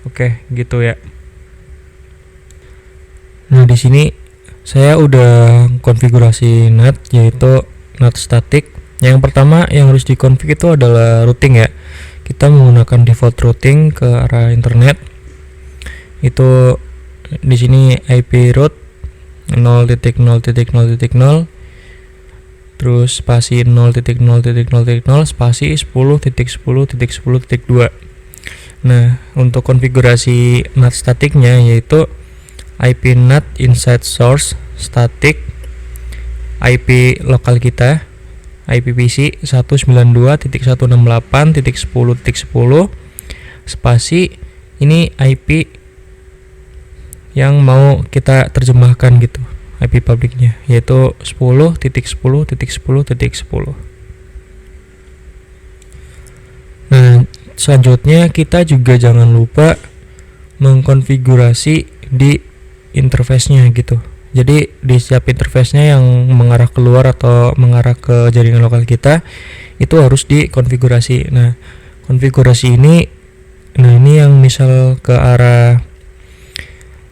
Oke, gitu ya. Nah, di sini saya udah konfigurasi NAT, yaitu NAT static. Yang pertama yang harus dikonfig itu adalah routing ya. Kita menggunakan default routing ke arah internet. Itu di sini IP root 0.0.0.0 terus spasi 0.0.0.0 spasi 10.10.10.2. Nah, untuk konfigurasi NAT statiknya yaitu IP NAT inside source static, IP lokal kita IP PC 192.168.10.10 spasi ini IP yang mau kita terjemahkan gitu, IP publiknya yaitu 10.10.10.10.10. Nah, selanjutnya kita juga jangan lupa mengkonfigurasi di interface-nya gitu. Jadi di setiap interface-nya yang mengarah keluar atau mengarah ke jaringan lokal kita itu harus dikonfigurasi. Nah, konfigurasi ini yang misal ke arah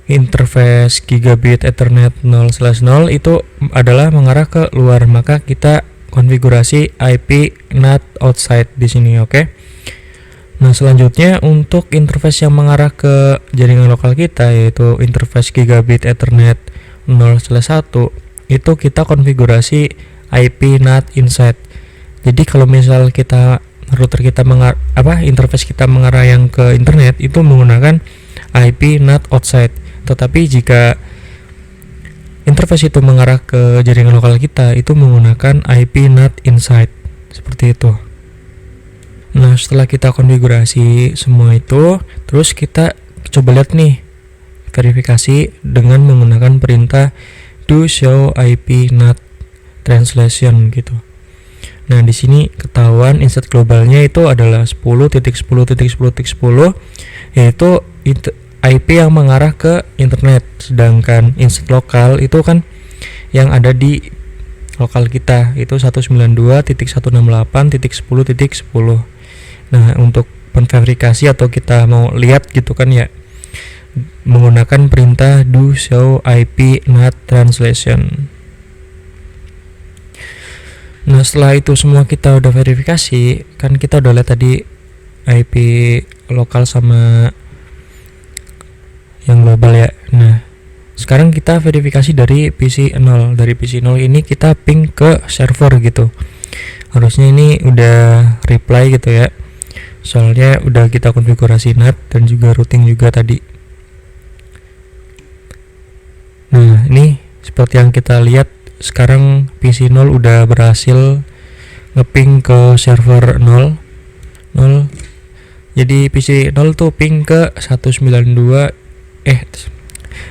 interface gigabit Ethernet 0/0 itu adalah mengarah ke luar, maka kita konfigurasi IP NAT outside di sini, oke? Nah, selanjutnya untuk interface yang mengarah ke jaringan lokal kita yaitu interface gigabit Ethernet 0/1 itu kita konfigurasi IP NAT inside. Jadi kalau misal kita router kita interface kita mengarah yang ke internet itu menggunakan IP NAT outside. Tetapi jika interface itu mengarah ke jaringan lokal kita itu menggunakan IP NAT inside. Seperti itu. Nah, setelah kita konfigurasi semua itu, terus kita coba lihat nih verifikasi dengan menggunakan perintah do show IP NAT translation gitu. Nah, di sini ketahuan inset globalnya itu adalah 10.10.10.10, yaitu IP yang mengarah ke internet, sedangkan inset lokal itu kan yang ada di lokal kita itu 192.168.10.10. Nah, untuk menverifikasi atau kita mau lihat gitu kan ya, menggunakan perintah do show IP NAT translation. Nah, setelah itu semua kita udah verifikasi, kan kita udah lihat tadi IP lokal sama yang global ya. Nah, sekarang kita verifikasi dari PC 0. Dari PC 0 ini kita ping ke server gitu. Harusnya ini udah reply gitu ya. Soalnya udah kita konfigurasi NAT dan juga routing juga tadi. Nah, ini seperti yang kita lihat, sekarang PC 0 udah berhasil ngeping ke server 0. Jadi PC 0 tuh ping ke 192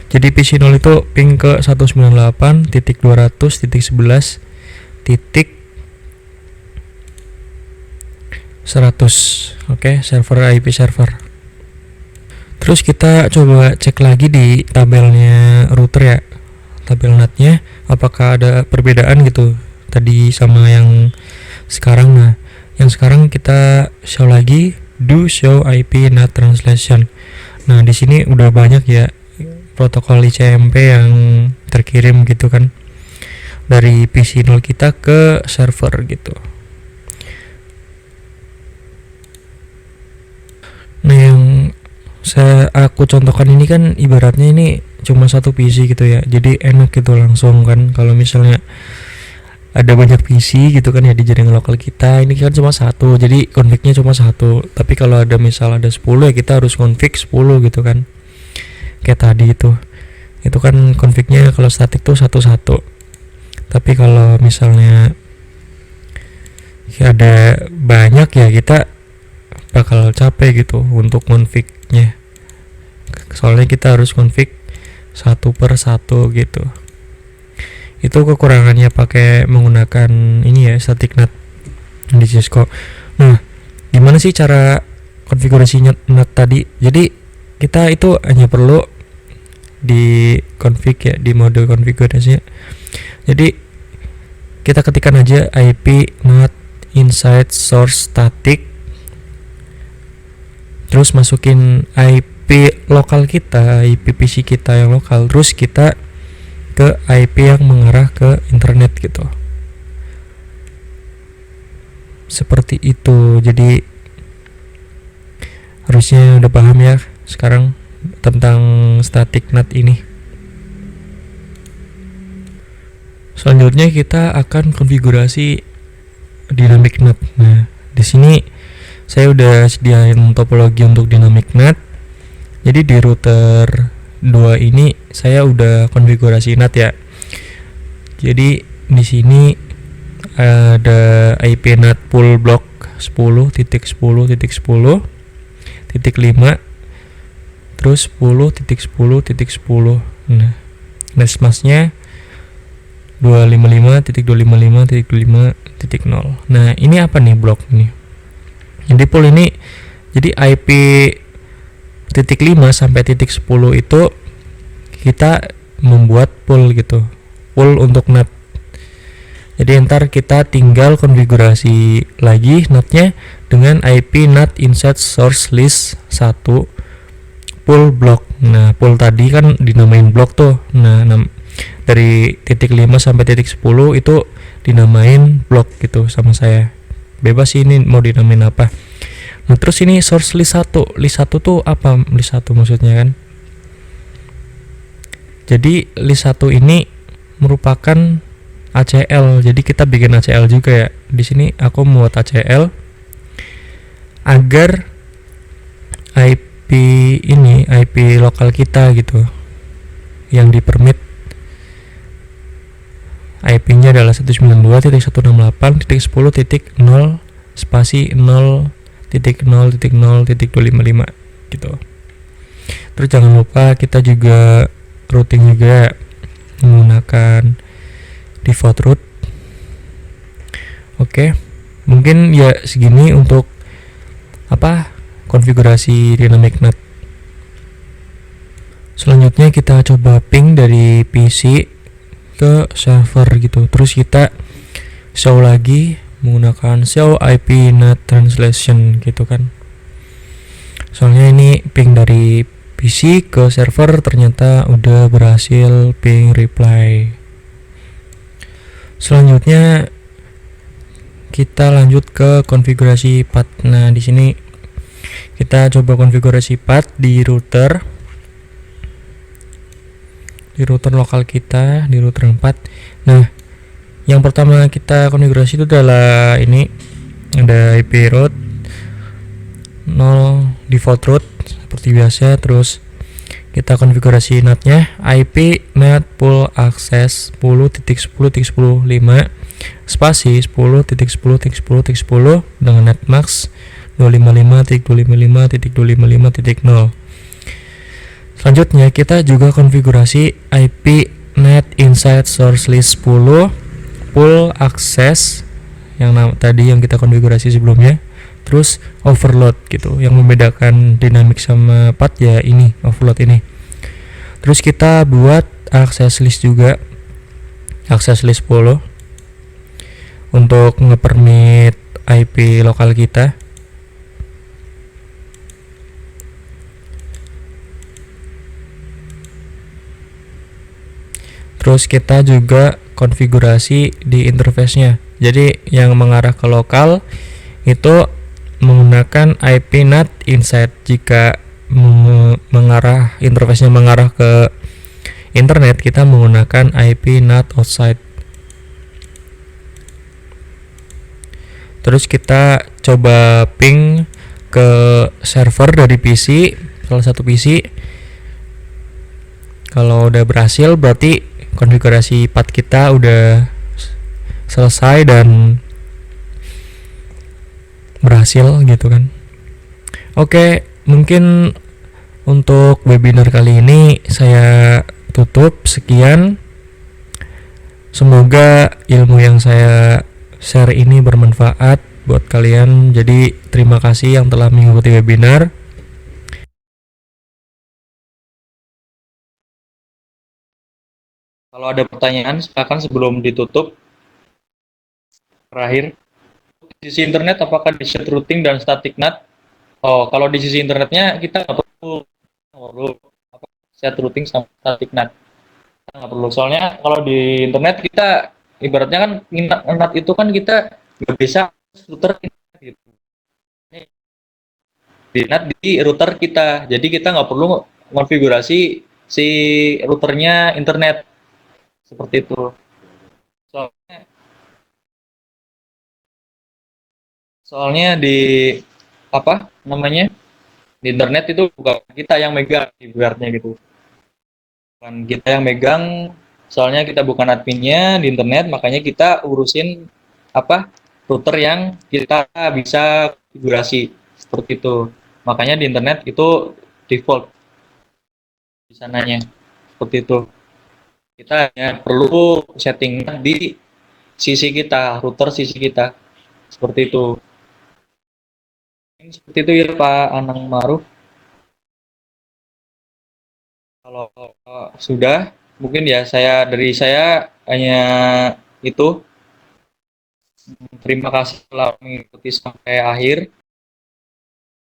jadi PC 0 itu ping ke 198.200.11.100. Oke, server IP server. Terus kita coba cek lagi di tabelnya router ya, tabel NAT-nya apakah ada perbedaan gitu tadi sama yang sekarang. Nah, yang sekarang kita show lagi do show IP NAT translation. Nah, di sini udah banyak ya protokol ICMP yang terkirim gitu kan dari PC 0 kita ke server gitu. Nah, yang aku contohkan ini kan ibaratnya ini cuma satu PC gitu ya, jadi enak gitu langsung kan. Kalau misalnya ada banyak PC gitu kan ya di jaringan lokal kita, ini kan cuma satu, jadi config-nya cuma satu. Tapi kalau ada misal ada 10 ya kita harus config 10 gitu kan, kayak tadi itu kan config-nya kalau static tuh satu-satu. Tapi kalau misalnya ya ada banyak ya kita bakal capek gitu untuk config-nya, soalnya kita harus config satu per satu gitu. Itu kekurangannya pakai menggunakan ini ya, static NAT di Cisco. Nah, gimana sih cara konfigurasinya NAT tadi? Jadi kita itu hanya perlu di config ya, di mode konfigurasinya. Jadi kita ketikkan aja IP NAT inside source static, terus masukin IP lokal kita, IP PC kita yang lokal, terus kita ke IP yang mengarah ke internet gitu. Seperti itu. Jadi harusnya udah paham ya sekarang tentang static NAT ini. Selanjutnya kita akan konfigurasi dynamic NAT. Nah, di sini saya udah sediain topologi untuk dynamic NAT. Jadi di router 2 ini saya udah konfigurasi NAT ya. Jadi di sini ada IP NAT pool block 10.10.10.5 terus 10.10.10. Nah, nesmasnya 255.255.5.0. Nah, ini apa nih blok ini? Jadi pool ini, jadi IP titik 5 sampai titik 10 itu kita membuat pool gitu, pool untuk NAT. Jadi ntar kita tinggal konfigurasi lagi NAT-nya dengan IP NAT inside source list 1 pool block. Nah, pool tadi kan dinamain blok tuh. Nah, dari titik 5 sampai titik 10 itu dinamain blok gitu sama saya. Bebas sih ini mau dinamain apa. Nah, terus ini source list 1. List 1 tuh apa? List 1 maksudnya kan. Jadi list 1 ini merupakan ACL. Jadi kita bikin ACL juga ya. Di sini aku membuat ACL agar IP ini, IP lokal kita gitu, yang di permit IP-nya adalah 192.168.10.0 spasi 0.0.0.255 gitu. Terus jangan lupa kita juga routing juga menggunakan default route Oke, mungkin ya segini untuk konfigurasi dynamic NAT. Selanjutnya kita coba ping dari PC ke server gitu. Terus kita show lagi menggunakan show IP NAT translation gitu kan. Soalnya ini ping dari PC ke server ternyata udah berhasil ping reply. Selanjutnya kita lanjut ke konfigurasi path. Nah, di sini kita coba konfigurasi path di router lokal kita, di router 4. Nah, yang pertama kita konfigurasi itu adalah ini, ada IP route 0 default route seperti biasa. Terus kita konfigurasi NAT-nya IP NAT pool access 10.10.10.5 spasi 10.10.10.10 dengan netmask 255.255.255.0. Selanjutnya kita juga konfigurasi IP NAT inside source list 10 pool access yang tadi yang kita konfigurasi sebelumnya. Terus overload gitu, yang membedakan dynamic sama path ya ini, overload ini. Terus kita buat access list juga, access list 10 untuk ngepermit IP lokal kita. Terus kita juga konfigurasi di interface-nya. Jadi yang mengarah ke lokal itu menggunakan IP NAT inside. Jika interface-nya mengarah ke internet, kita menggunakan IP NAT outside. Terus kita coba ping ke server dari PC, salah satu PC. Kalau udah berhasil berarti konfigurasi path kita udah selesai dan berhasil gitu kan. Oke, mungkin untuk webinar kali ini saya tutup sekian. Semoga ilmu yang saya share ini bermanfaat buat kalian. Jadi terima kasih yang telah mengikuti webinar. Kalau ada pertanyaan, silakan sebelum ditutup. Terakhir, di sisi internet apakah di set routing dan static NAT? Oh, kalau di sisi internetnya kita nggak perlu set routing sama static NAT. Kita nggak perlu. Soalnya kalau di internet kita ibaratnya kan NAT itu kan kita nggak bisa router gitu. Di NAT di router kita, jadi kita nggak perlu konfigurasi si routernya internet seperti itu. Soalnya di apa namanya, di internet itu bukan kita yang megang ibaratnya gitu, bukan kita yang megang. Soalnya kita bukan adminnya di internet, makanya kita urusin router yang kita bisa konfigurasi seperti itu. Makanya di internet itu default di sananya seperti itu. Kita hanya perlu setting di sisi kita, router sisi kita seperti itu. Seperti itu ya Pak Anang Maruf. Kalau sudah, mungkin ya dari saya hanya itu. Terima kasih telah mengikuti sampai akhir.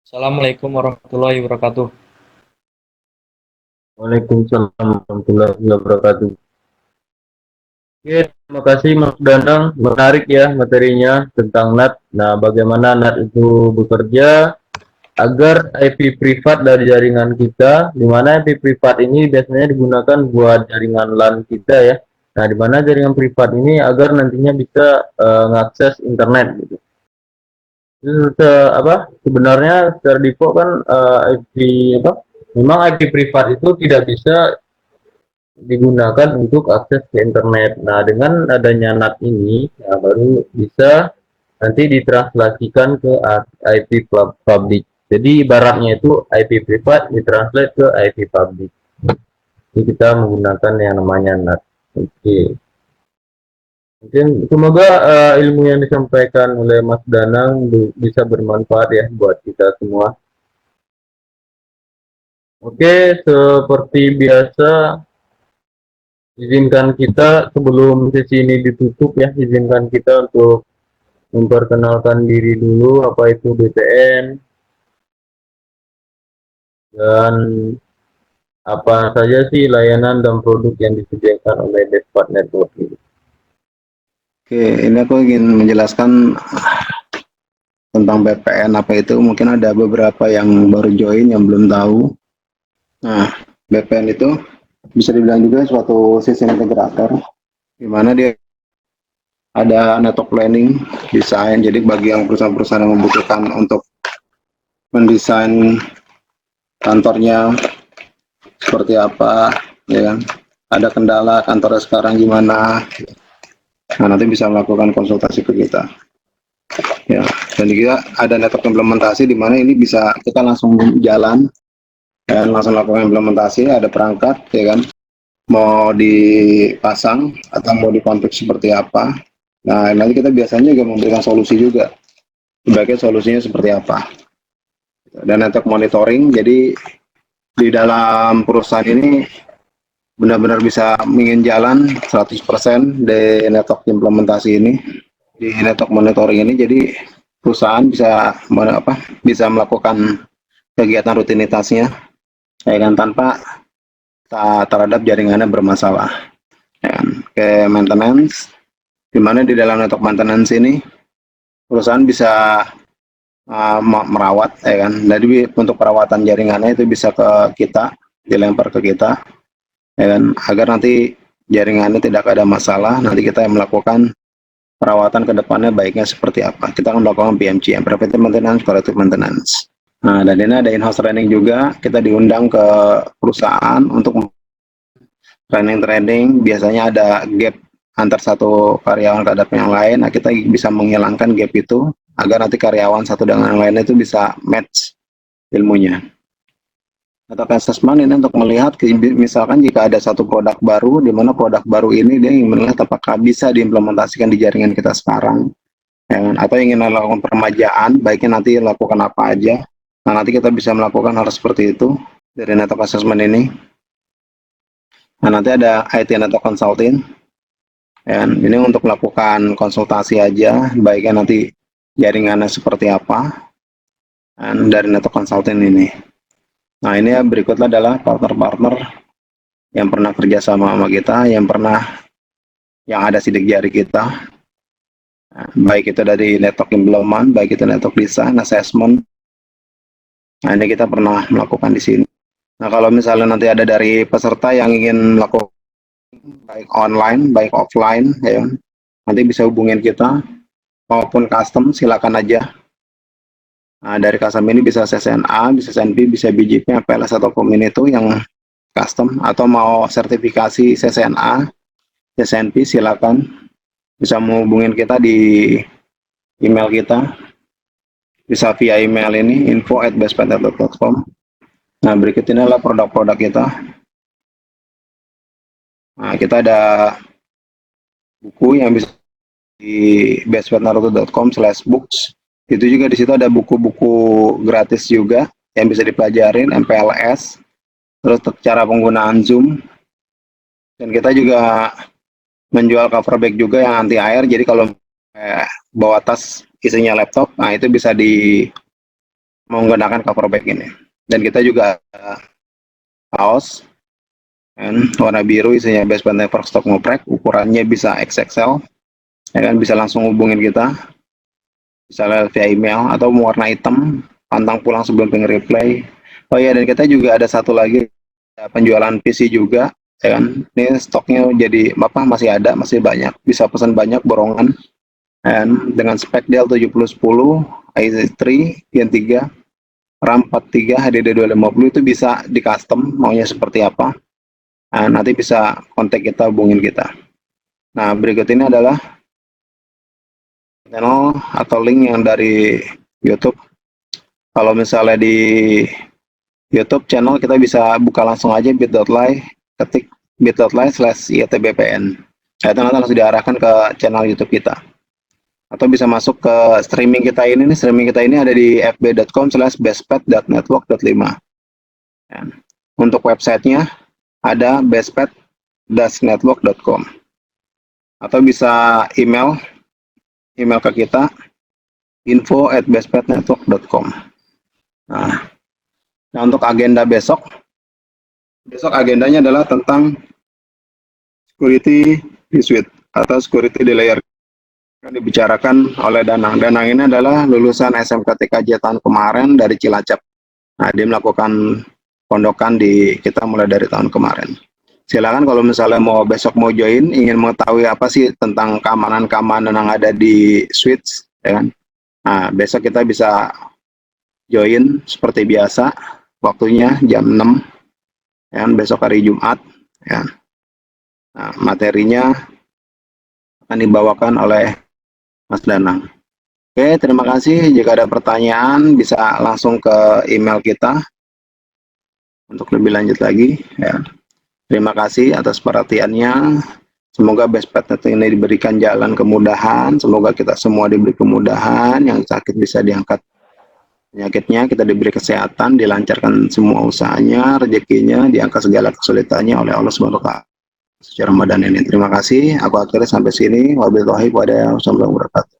Assalamualaikum warahmatullahi wabarakatuh. Waalaikumsalam warahmatullahi wabarakatuh. Oke, terima kasih Mas Danang. Menarik ya materinya tentang NAT. Nah, bagaimana NAT itu bekerja agar IP privat dari jaringan kita, di mana IP privat ini biasanya digunakan buat jaringan LAN kita ya. Nah, di mana jaringan privat ini agar nantinya bisa mengakses internet gitu. Sebenarnya secara default kan memang IP privat itu tidak bisa digunakan untuk akses ke internet. Nah, dengan adanya NAT ini, ya, baru bisa nanti ditranslasikan ke IP public. Jadi ibaratnya itu IP privat ditranslate ke IP public. Jadi kita menggunakan yang namanya NAT. Oke. Mungkin semoga ilmu yang disampaikan oleh Mas Danang bisa bermanfaat ya buat kita semua. Oke, seperti biasa, izinkan kita sebelum sesi ini ditutup ya, izinkan kita untuk memperkenalkan diri dulu, apa itu BPN, dan apa saja sih layanan dan produk yang disediakan oleh Despat Network ini. Oke, ini aku ingin menjelaskan tentang BPN apa itu. Mungkin ada beberapa yang baru join yang belum tahu. Nah, BPN itu bisa dibilang juga suatu sistem integrator, di mana dia ada network planning, desain. Jadi bagi yang perusahaan-perusahaan yang membutuhkan untuk mendesain kantornya seperti apa, ya kan? Ada kendala kantornya sekarang gimana? Nah, nanti bisa melakukan konsultasi ke kita. Ya, dan juga ada network implementasi di mana ini bisa kita langsung jalan dan langsung lakukan implementasi, ada perangkat, ya kan? Mau dipasang atau mau dikonfig seperti apa. Nah, nanti kita biasanya juga memberikan solusi juga. Sebagai solusinya seperti apa. Dan network monitoring, jadi di dalam perusahaan ini benar-benar bisa ingin jalan 100% di network implementasi ini, di network monitoring ini. Jadi perusahaan bisa melakukan kegiatan rutinitasnya, ya kan, tanpa terhadap jaringannya bermasalah. Ya kan. Ke maintenance, di mana di dalam network maintenance ini perusahaan bisa merawat, ya kan. Jadi untuk perawatan jaringannya itu bisa ke kita, dilempar ke kita, ya kan, agar nanti jaringannya tidak ada masalah. Nanti kita yang melakukan perawatan ke depannya baiknya seperti apa. Kita akan melakukan PMCM, Preventive Maintenance, Corrective Maintenance. Nah, dan ini ada in-house training juga. Kita diundang ke perusahaan untuk training. Biasanya ada gap antar satu karyawan terhadap yang lain. Nah, kita bisa menghilangkan gap itu agar nanti karyawan satu dengan yang lain itu bisa match ilmunya. Atau assessment ini untuk melihat, misalkan jika ada satu produk baru, di mana produk baru ini dia ingin melihat apakah bisa diimplementasikan di jaringan kita sekarang, ya kan? Atau ingin melakukan peremajaan, baiknya nanti lakukan apa aja. Nah, nanti kita bisa melakukan hal seperti itu dari network assessment ini. Nah, nanti ada IT network consulting, dan ini untuk melakukan konsultasi aja, baiknya nanti jaringannya seperti apa, dan dari network consulting ini. Nah, ini berikutnya adalah partner-partner yang pernah kerja sama kita, yang ada sidik jari kita, nah, baik itu dari network implement, baik itu network design, assessment. Nah, ini kita pernah melakukan di sini. Nah, kalau misalnya nanti ada dari peserta yang ingin melakukan baik online, baik offline, ya, nanti bisa hubungin kita, maupun custom, silakan aja. Nah, dari custom ini bisa CCNA, bisa CNP, bisa BGP, PLS atau Komin itu yang custom, atau mau sertifikasi CCNA, CCNP, silakan bisa menghubungin kita di email kita, bisa via email ini info@bestpatent.com. Nah, berikut ini adalah produk-produk kita. Nah, kita ada buku yang bisa di bestpatent.com/books. Itu juga di situ ada buku-buku gratis juga yang bisa dipelajarin, MPLS, terus cara penggunaan Zoom, dan kita juga menjual cover bag juga yang anti air. Jadi kalau bawa tas isinya laptop, nah itu bisa menggunakan cover bag ini. Dan kita juga kaos warna biru isinya Bestpatent Network Stock Ngoprek, ukurannya bisa XXL, ya kan, bisa langsung hubungin kita, bisa via email, atau warna hitam, pantang pulang sebelum reply. Oh iya, dan kita juga ada satu lagi penjualan PC juga, ya kan. Ini stoknya jadi masih ada, masih banyak, bisa pesan banyak borongan, dan dengan spek Dell 7010, i3, Gen 3, RAM 43, HDD 250 itu bisa di custom maunya seperti apa. Nah, nanti bisa kontak kita, hubungin kita. Nah, berikut ini adalah channel atau link yang dari YouTube. Kalau misalnya di YouTube channel kita bisa buka langsung aja bit.ly, ketik bit.ly/IETBPN. nanti langsung diarahkan ke channel YouTube kita. Atau bisa masuk ke streaming kita ini nih. Streaming kita ini ada di fb.com/bestpad.network.5. Ya. Untuk websitenya ada bestpad-network.com. Atau bisa email ke kita info@bestpadnetwork.com. Nah, untuk agenda besok agendanya adalah tentang security di suite atau security di layer. Yang dibicarakan oleh Danang. Danang ini adalah lulusan SMK TKJ tahun kemarin dari Cilacap. Nah, dia melakukan pondokan di kita mulai dari tahun kemarin. Silakan kalau misalnya besok mau join, ingin mengetahui apa sih tentang keamanan-keamanan yang ada di switch, ya kan? Nah, besok kita bisa join seperti biasa, waktunya jam 6, ya kan? Besok hari Jumat, ya. Nah, materinya akan dibawakan oleh Mas Danang. Oke, terima kasih. Jika ada pertanyaan, bisa langsung ke email kita untuk lebih lanjut lagi, ya. Terima kasih atas perhatiannya. Semoga Bestpad ini diberikan jalan kemudahan. Semoga kita semua diberi kemudahan. Yang sakit bisa diangkat penyakitnya, kita diberi kesehatan, dilancarkan semua usahanya, rezekinya, diangkat segala kesulitannya oleh Allah Subhanahu wa Ta'ala. Secara Ramadan ini. Terima kasih. Aku akhirnya sampai sini. Wabillahi warahmatullahi wabarakatuh.